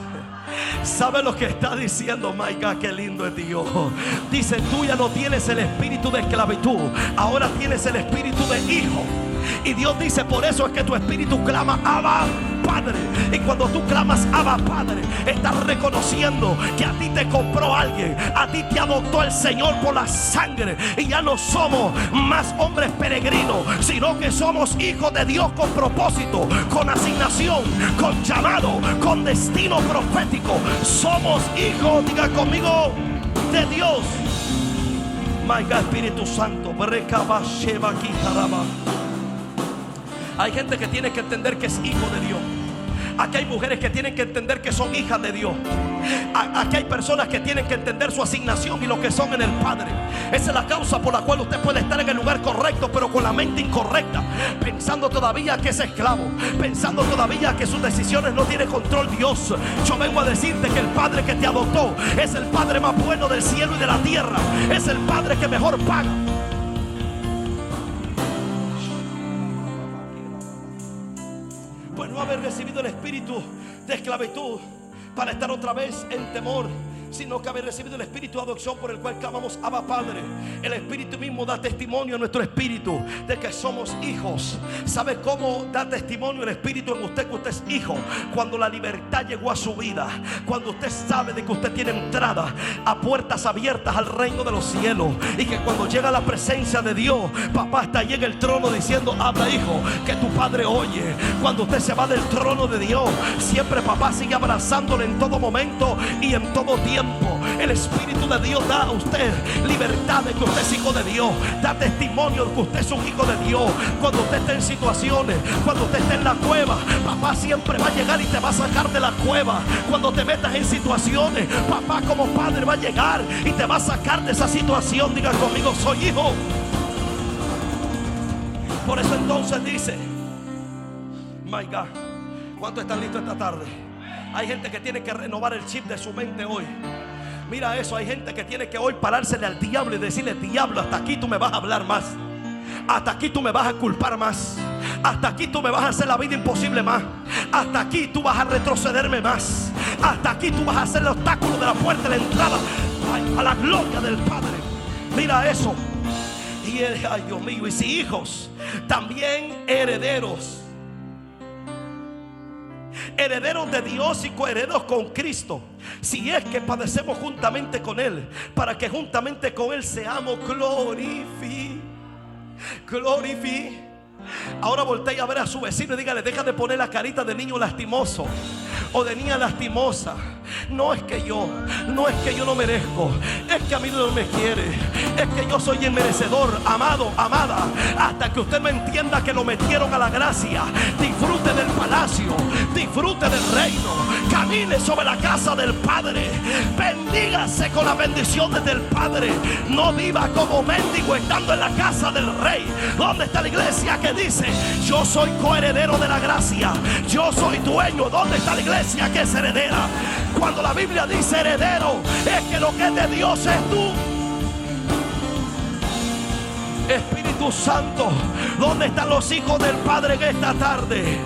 ¿Sabe lo que está diciendo? My God, qué lindo es Dios. Dice: tú ya no tienes el espíritu de esclavitud, ahora tienes el espíritu de hijo. Y Dios dice: por eso es que tu espíritu clama: Abba, Padre. Y cuando tú clamas Abba, Padre, estás reconociendo que a ti te compró alguien, a ti te adoptó el Señor por la sangre. Y ya no somos más hombres peregrinos, sino que somos hijos de Dios con propósito, con asignación, con llamado, con destino profético. Somos hijos, diga conmigo, de Dios. My God, Espíritu Santo. Hay gente que tiene que entender que es hijo de Dios. Aquí hay mujeres que tienen que entender que son hijas de Dios. Aquí hay personas que tienen que entender su asignación y lo que son en el Padre. Esa es la causa por la cual usted puede estar en el lugar correcto, pero con la mente incorrecta, pensando todavía que es esclavo, pensando todavía que sus decisiones no tiene control Dios. Yo vengo a decirte que el Padre que te adoptó es el Padre más bueno del cielo y de la tierra. Es el Padre que mejor paga. el espíritu de esclavitud para estar otra vez en temor, sino que habéis recibido el espíritu de adopción por el cual clamamos Abba Padre. El espíritu mismo da testimonio a nuestro espíritu de que somos hijos. ¿Sabe cómo da testimonio el espíritu en usted que usted es hijo? Cuando la libertad llegó a su vida, cuando usted sabe de que usted tiene entrada a puertas abiertas al reino de los cielos, y que cuando llega la presencia de Dios, papá está ahí en el trono diciendo: habla, hijo, que tu padre oye. Cuando usted se va del trono de Dios, siempre papá sigue abrazándole en todo momento y en todo tiempo. El Espíritu de Dios da a usted libertad de que usted es hijo de Dios, da testimonio de que usted es un hijo de Dios. Cuando usted esté en situaciones, cuando usted esté en la cueva, papá siempre va a llegar y te va a sacar de la cueva. Cuando te metas en situaciones, papá como padre va a llegar y te va a sacar de esa situación. Diga conmigo: soy hijo. Por eso entonces dice: my God, ¿cuántos están listos esta tarde? Hay gente que tiene que renovar el chip de su mente hoy. Mira eso, hay gente que tiene que hoy parársele al diablo y decirle: diablo, hasta aquí tú me vas a hablar más. Hasta aquí tú me vas a culpar más. Hasta aquí tú me vas a hacer la vida imposible más. Hasta aquí tú vas a retrocederme más. Hasta aquí tú vas a hacer el obstáculo de la puerta de la entrada a la gloria del Padre. Mira eso. Y ay, Dios mío, y si hijos, también herederos. Herederos de Dios y coherederos con Cristo, si es que padecemos juntamente con Él, para que juntamente con Él seamos glorificados. Ahora voltee a ver a su vecino y dígale: deja de poner la carita de niño lastimoso o de niña lastimosa. No es que yo no merezco, es que a mí no me quiere, es que yo soy el merecedor. Amado, amada, hasta que usted me entienda que lo metieron a la gracia, disfrute del palacio, disfrute del reino, camine sobre la casa del Padre, bendígase con las bendiciones del Padre. No viva como mendigo estando en la casa del Rey. ¿Dónde está la iglesia que dice: yo soy coheredero de la gracia, yo soy dueño? ¿Dónde está la iglesia que es heredera? Cuando la Biblia dice heredero, es que lo que es de Dios es tú. Espíritu Santo, ¿dónde están los hijos del Padre en esta tarde?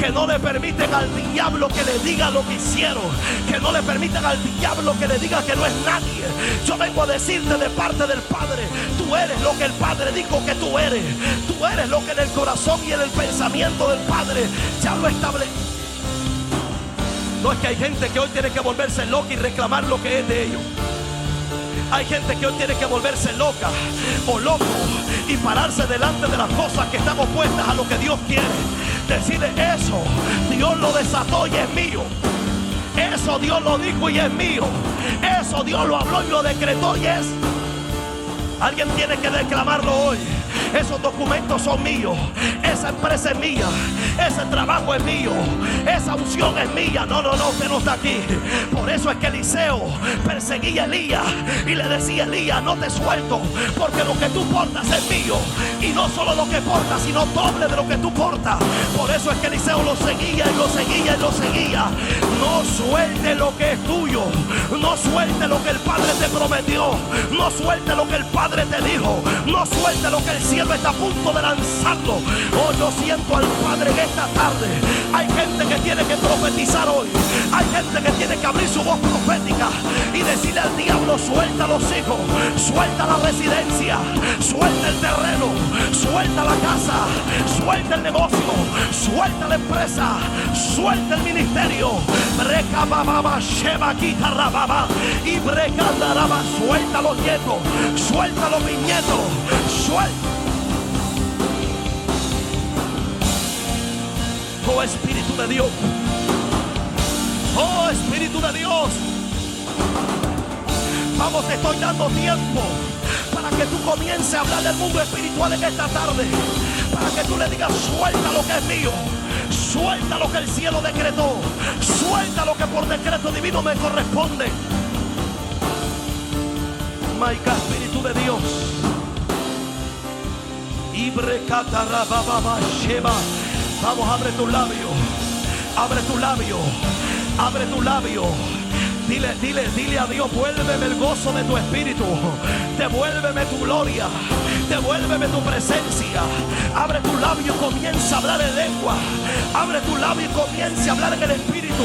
Que no le permiten al diablo que le diga lo que hicieron, que no le permiten al diablo que le diga que no es nadie. Yo vengo a decirte de parte del Padre: tú eres lo que el Padre dijo que tú eres. Tú eres lo que en el corazón y en el pensamiento del Padre ya lo establece. No es que hay gente que hoy tiene que volverse loca y reclamar lo que es de ellos. Hay gente que hoy tiene que volverse loca o loco y pararse delante de las cosas que están opuestas a lo que Dios quiere. Decirle: eso Dios lo desató y es mío. Eso Dios lo dijo y es mío. Eso Dios lo habló y lo decretó y es. Alguien tiene que declamarlo hoy. Esos documentos son míos, esa empresa es mía, ese trabajo es mío, esa unción es mía. No, usted no está aquí. Por eso es que Eliseo perseguía a Elías y le decía: Elías, no te suelto, porque lo que tú portas es mío. Y no solo lo que portas, sino doble de lo que tú portas. Por eso es que Eliseo lo seguía y lo seguía y lo seguía. No suelte lo que es tuyo, no suelte lo que el Padre te prometió, no suelte lo que el Padre te dijo, no suelte lo que el cielo está a punto de lanzarlo. Oh, yo siento al Padre en esta tarde. Hay gente que tiene que profetizar hoy. Hay gente que tiene que abrir su voz profética y decirle al diablo: suelta los hijos, suelta la residencia, suelta el terreno, suelta la casa, suelta el negocio, suelta la empresa, suelta el ministerio. Breca bababa, sheba quita rababa y breca daraba. Suelta los nietos, suelta los bisnietos, suelta. Oh, Espíritu de Dios, oh, Espíritu de Dios, vamos, te estoy dando tiempo para que tú comiences a hablar del mundo espiritual en esta tarde, para que tú le digas: suelta lo que es mío, suelta lo que el cielo decretó, suelta lo que por decreto divino me corresponde. Maica, Espíritu de Dios. Vamos, abre tu labio, abre tu labio, abre tu labio. Dile a Dios: vuélveme el gozo de tu espíritu, devuélveme tu gloria, devuélveme tu presencia. Abre tu labio y comienza a hablar en lengua. Abre tu labio y comienza a hablar en el espíritu.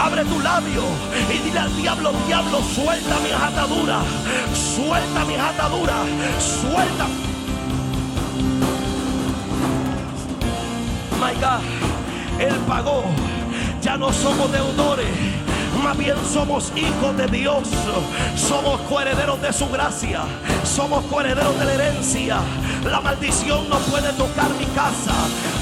Abre tu labio y dile al diablo: diablo, suelta mis ataduras, suelta mis ataduras, suelta. My God, Él pagó. Ya no somos deudores, más bien somos hijos de Dios. Somos coherederos de su gracia, somos coherederos de la herencia. La maldición no puede tocar mi casa,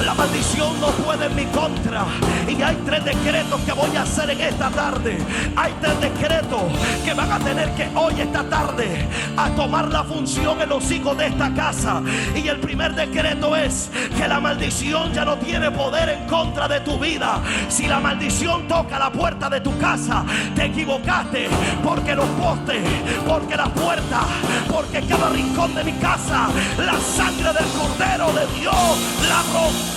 la maldición no puede en mi contra. Y hay 3 decretos que voy a hacer en esta tarde. Hay 3 decretos que van a tener que hoy, esta tarde, a tomar la función en los hijos de esta casa. Y el primer decreto es que la maldición ya no tiene poder en contra de tu vida. Si la maldición toca la puerta de tu casa, te equivocaste, porque los postes, porque las puertas, porque cada rincón de mi casa, la sangre del Cordero de Dios la rompe.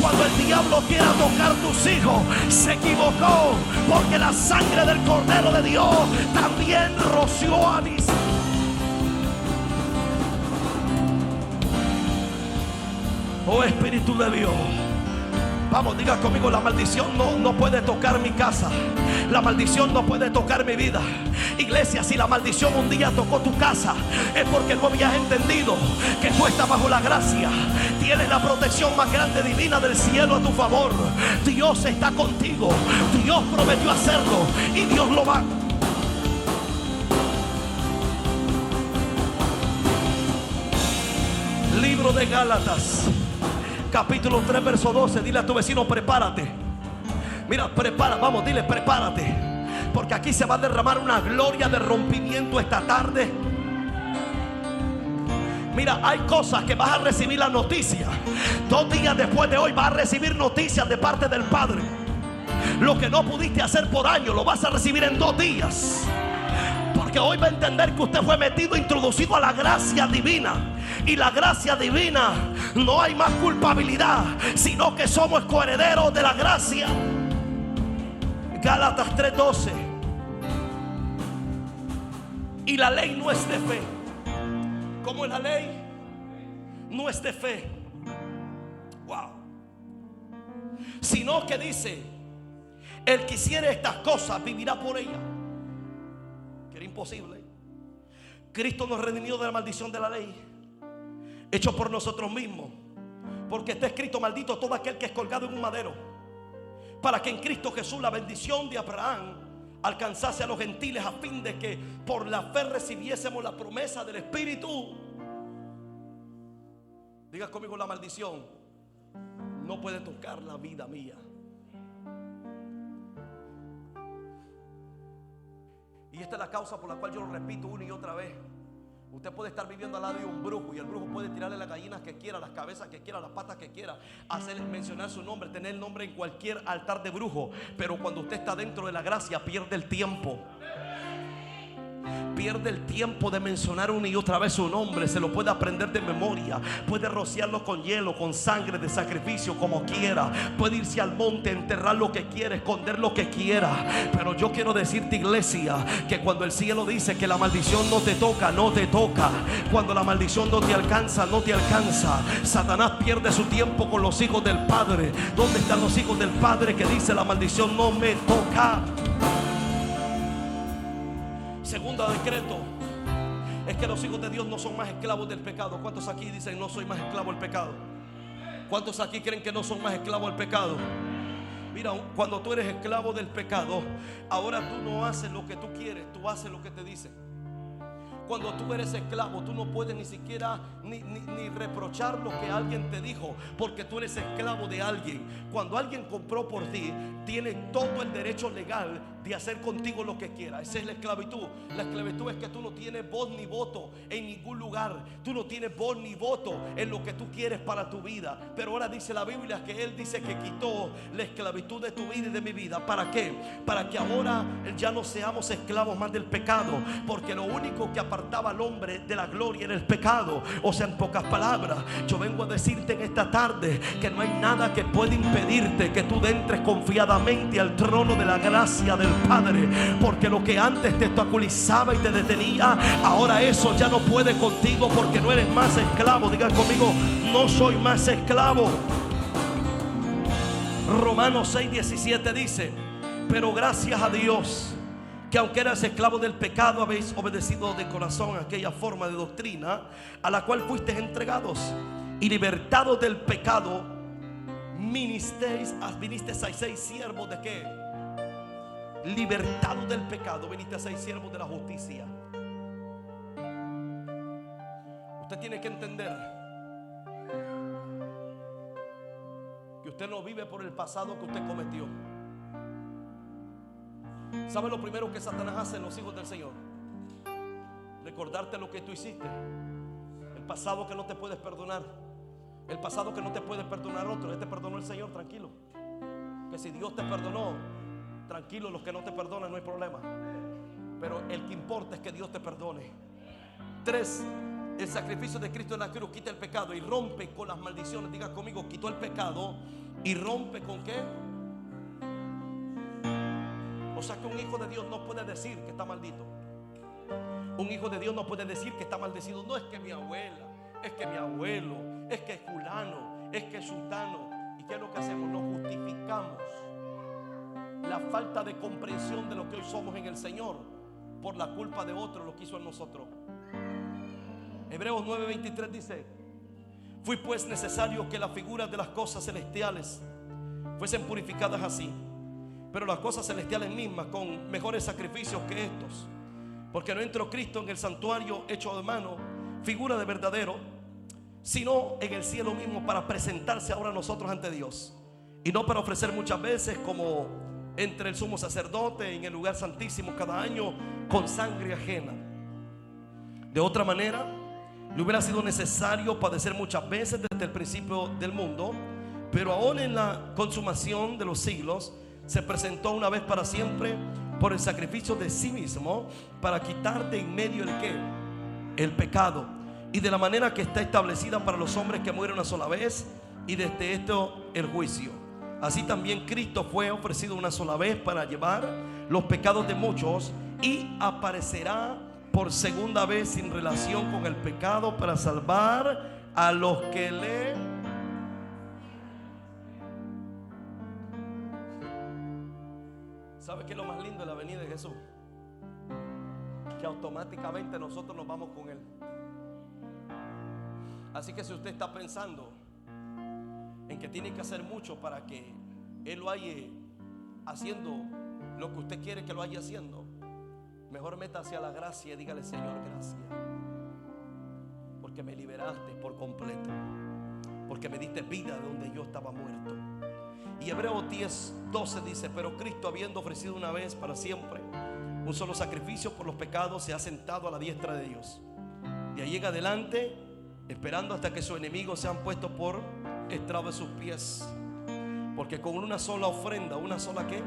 Cuando el diablo quiera tocar tus hijos, se equivocó, porque la sangre del Cordero de Dios también roció a mis. Oh Espíritu de Dios, vamos, diga conmigo: la maldición no puede tocar mi casa, la maldición no puede tocar mi vida. Iglesia, si la maldición un día tocó tu casa, es porque no habías entendido que tú estás bajo la gracia. Tienes la protección más grande divina del cielo a tu favor. Dios está contigo, Dios prometió hacerlo y Dios lo va. Libro de Gálatas, capítulo 3, verso 12. Dile a tu vecino: prepárate. Mira, vamos, dile: prepárate, porque aquí se va a derramar una gloria de rompimiento esta tarde. Mira, hay cosas que vas a recibir la noticia. 2 días después de hoy vas a recibir noticias de parte del Padre. Lo que no pudiste hacer por años lo vas a recibir en 2 días. Porque hoy va a entender que usted fue metido, introducido a la gracia divina. Y la gracia divina, no hay más culpabilidad, sino que somos coherederos de la gracia. Gálatas 3:12. Y la ley no es de fe. ¿Cómo es la ley? No es de fe. Wow. Sino que dice: el que hiciere estas cosas vivirá por ellas. Que era imposible. Cristo nos redimió de la maldición de la ley, hecho por nosotros mismos, porque está escrito: maldito todo aquel que es colgado en un madero, para que en Cristo Jesús la bendición de Abraham alcanzase a los gentiles, a fin de que por la fe recibiésemos la promesa del Espíritu. Diga conmigo: la maldición no puede tocar la vida mía. Y esta es la causa por la cual yo lo repito una y otra vez. Usted puede estar viviendo al lado de un brujo, y el brujo puede tirarle las gallinas que quiera, las cabezas que quiera, las patas que quiera, hacerle mencionar su nombre, tener el nombre en cualquier altar de brujo. Pero cuando usted está dentro de la gracia, pierde el tiempo. Pierde el tiempo de mencionar una y otra vez su nombre. Se lo puede aprender de memoria. Puede rociarlo con hielo, con sangre de sacrificio, como quiera. Puede irse al monte, enterrar lo que quiera, esconder lo que quiera. Pero yo quiero decirte, iglesia, que cuando el cielo dice que la maldición no te toca, no te toca. Cuando la maldición no te alcanza, no te alcanza. Satanás pierde su tiempo con los hijos del Padre. ¿Dónde están los hijos del Padre que dice: la maldición no me toca? Segundo decreto es que los hijos de Dios no son más esclavos del pecado. ¿Cuántos aquí dicen: no soy más esclavo del pecado? ¿Cuántos aquí creen que no son más esclavos del pecado? Mira, cuando tú eres esclavo del pecado, ahora tú no haces lo que tú quieres, tú haces lo que te dicen. Cuando tú eres esclavo, tú no puedes ni siquiera ni reprochar lo que alguien te dijo, porque tú eres esclavo de alguien. Cuando alguien compró por ti, tiene todo el derecho legal de hacer contigo lo que quiera. Esa es la esclavitud. La esclavitud es que tú no tienes voz ni voto en ningún lugar. Tú no tienes voz ni voto en lo que tú quieres para tu vida. Pero ahora dice la Biblia que Él dice que quitó la esclavitud de tu vida y de mi vida. ¿Para qué? Para que ahora ya no seamos esclavos más del pecado. Porque lo único que a partir apartaba al hombre de la gloria en el pecado. O sea, en pocas palabras, yo vengo a decirte en esta tarde que no hay nada que pueda impedirte que tú entres confiadamente al trono de la gracia del Padre, porque lo que antes te obstaculizaba y te detenía, ahora eso ya no puede contigo, porque no eres más esclavo. Digan conmigo: no soy más esclavo. Romanos 6:17 dice: pero gracias a Dios, que aunque eras esclavo del pecado, habéis obedecido de corazón a aquella forma de doctrina a la cual fuisteis entregados, y libertados del pecado, vinisteis a seis siervos de qué? Libertados del pecado, viniste a seis siervos de la justicia. Usted tiene que entender que usted no vive por el pasado que usted cometió. ¿Sabe lo primero que Satanás hace en los hijos del Señor? Recordarte lo que tú hiciste, el pasado que no te puedes perdonar, el pasado que no te puede perdonar otro. Te perdonó el Señor, tranquilo. Que si Dios te perdonó, tranquilo, los que no te perdonan no hay problema, pero el que importa es que Dios te perdone. 3. El sacrificio de Cristo en la cruz quita el pecado y rompe con las maldiciones. Diga conmigo: quitó el pecado y rompe con qué. O sea que un hijo de Dios no puede decir que está maldito. Un hijo de Dios no puede decir que está maldecido. No es que mi abuela, es que mi abuelo, es que es fulano, es que es sultano. ¿Y qué es lo que hacemos? Nos justificamos la falta de comprensión de lo que hoy somos en el Señor por la culpa de otro, lo que hizo en nosotros. Hebreos 9:23 dice: fue pues necesario que las figuras de las cosas celestiales fuesen purificadas así, pero las cosas celestiales mismas con mejores sacrificios que estos, porque no entró Cristo en el santuario hecho de mano, figura de verdadero, sino en el cielo mismo, para presentarse ahora nosotros ante Dios, y no para ofrecer muchas veces como entre el sumo sacerdote en el lugar santísimo cada año con sangre ajena. De otra manera, le hubiera sido necesario padecer muchas veces desde el principio del mundo, pero aún en la consumación de los siglos se presentó una vez para siempre por el sacrificio de sí mismo, para quitar de en medio el qué, el pecado, y de la manera que está establecida para los hombres que mueren una sola vez, y desde esto el juicio. Así también Cristo fue ofrecido una sola vez para llevar los pecados de muchos, y aparecerá por segunda vez sin relación con el pecado para salvar a los que le... ¿Sabe qué es lo más lindo de la venida de Jesús? Que automáticamente nosotros nos vamos con Él. Así que si usted está pensando en que tiene que hacer mucho para que Él lo vaya haciendo lo que usted quiere que lo vaya haciendo, mejor métase a la gracia y dígale: Señor, gracias, porque me liberaste por completo, porque me diste vida de donde yo estaba muerto. Y Hebreos 10:12 dice: pero Cristo, habiendo ofrecido una vez para siempre un solo sacrificio por los pecados, se ha sentado a la diestra de Dios. De ahí en adelante, esperando hasta que sus enemigos sean puestos por estrado de sus pies. Porque con una sola ofrenda, una sola que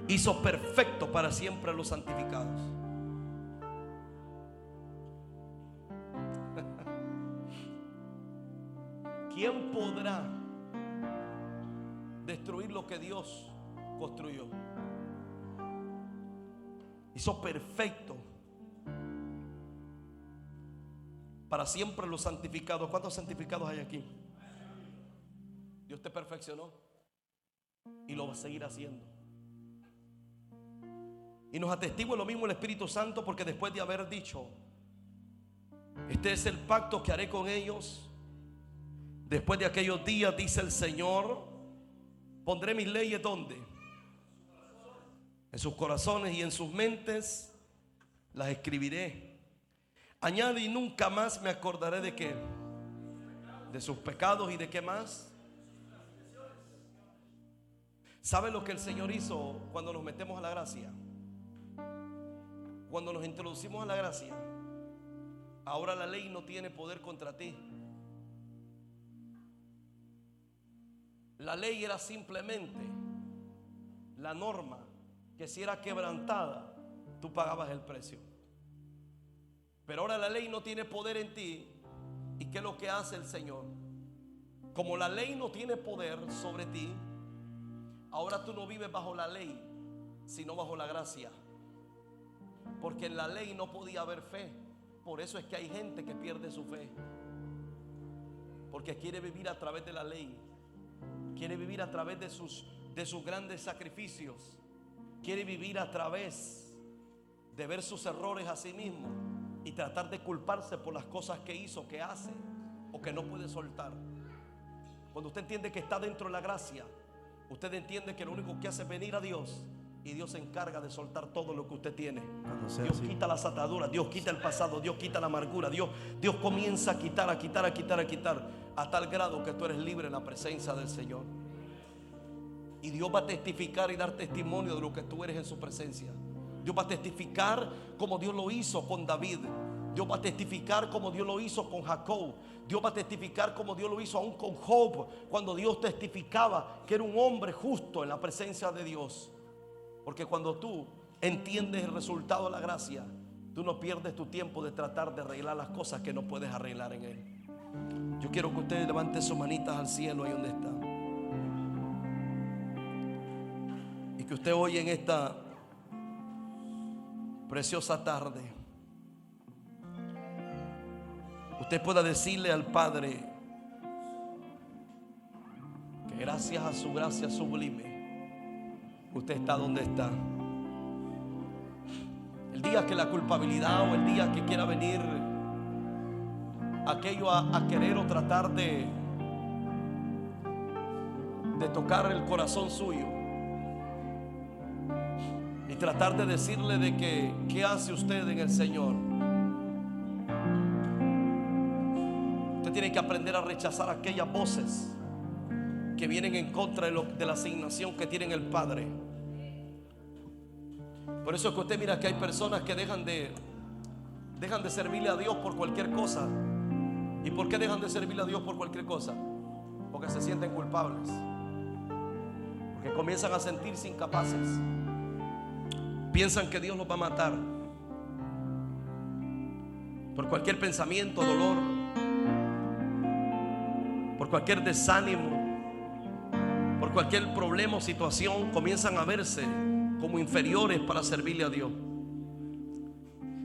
hizo perfecto para siempre a los santificados. ¿Quién podrá destruir lo que Dios construyó? Hizo perfecto para siempre los santificados. ¿Cuántos santificados hay aquí? Dios te perfeccionó y lo va a seguir haciendo. Y nos atestigua lo mismo el Espíritu Santo, porque después de haber dicho: este es el pacto que haré con ellos después de aquellos días, dice el Señor, pondré mis leyes ¿dónde? En sus corazones y en sus mentes las escribiré. Añade: y nunca más me acordaré de qué, de sus pecados y de qué más. ¿Sabe lo que el Señor hizo cuando nos metemos a la gracia? Cuando nos introducimos a la gracia, ahora la ley no tiene poder contra ti. La ley era simplemente la norma que si era quebrantada, tú pagabas el precio. Pero ahora la ley no tiene poder en ti. ¿Y qué es lo que hace el Señor? Como la ley no tiene poder sobre ti, ahora tú no vives bajo la ley, sino bajo la gracia. Porque en la ley no podía haber fe. Por eso es que hay gente que pierde su fe. Porque quiere vivir a través de la ley. Quiere vivir a través de sus grandes sacrificios. Quiere vivir a través de ver sus errores a sí mismo y tratar de culparse por las cosas que hizo, que hace o que no puede soltar. Cuando usted entiende que está dentro de la gracia, usted entiende que lo único que hace es venir a Dios, y Dios se encarga de soltar todo lo que usted tiene. Dios quita las ataduras, Dios quita el pasado, Dios quita la amargura, Dios comienza a quitar, a tal grado que tú eres libre en la presencia del Señor. Y Dios va a testificar y dar testimonio de lo que tú eres en su presencia. Dios va a testificar como Dios lo hizo con David. Dios va a testificar como Dios lo hizo con Jacob. Dios va a testificar como Dios lo hizo aún con Job, cuando Dios testificaba que era un hombre justo en la presencia de Dios. Porque cuando tú entiendes el resultado de la gracia, tú no pierdes tu tiempo de tratar de arreglar las cosas que no puedes arreglar en Él. Yo quiero que ustedes levanten sus manitas al cielo ahí donde está, y que usted hoy en esta preciosa tarde usted pueda decirle al Padre que gracias a su gracia sublime usted está donde está. El día que la culpabilidad o el día que quiera venir aquello a querer o tratar de tocar el corazón suyo y tratar de decirle de que ¿qué hace usted en el Señor? Usted tiene que aprender a rechazar aquellas voces que vienen en contra de la asignación que tiene el Padre. Por eso es que usted mira que hay personas que dejan de servirle a Dios por cualquier cosa. ¿Y por qué dejan de servirle a Dios por cualquier cosa? Porque se sienten culpables, porque comienzan a sentirse incapaces. Piensan que Dios los va a matar por cualquier pensamiento, dolor, por cualquier desánimo, por cualquier problema o situación. Comienzan a verse como inferiores para servirle a Dios.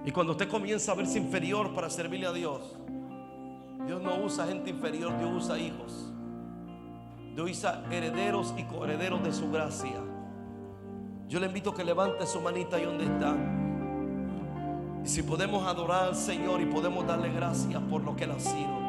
Y cuando usted comienza a verse inferior para servirle a Dios, Dios no usa gente inferior, Dios usa hijos. Dios usa herederos y coherederos de su gracia. Yo le invito a que levante su manita ahí donde está. Y si podemos adorar al Señor y podemos darle gracias por lo que Él ha sido.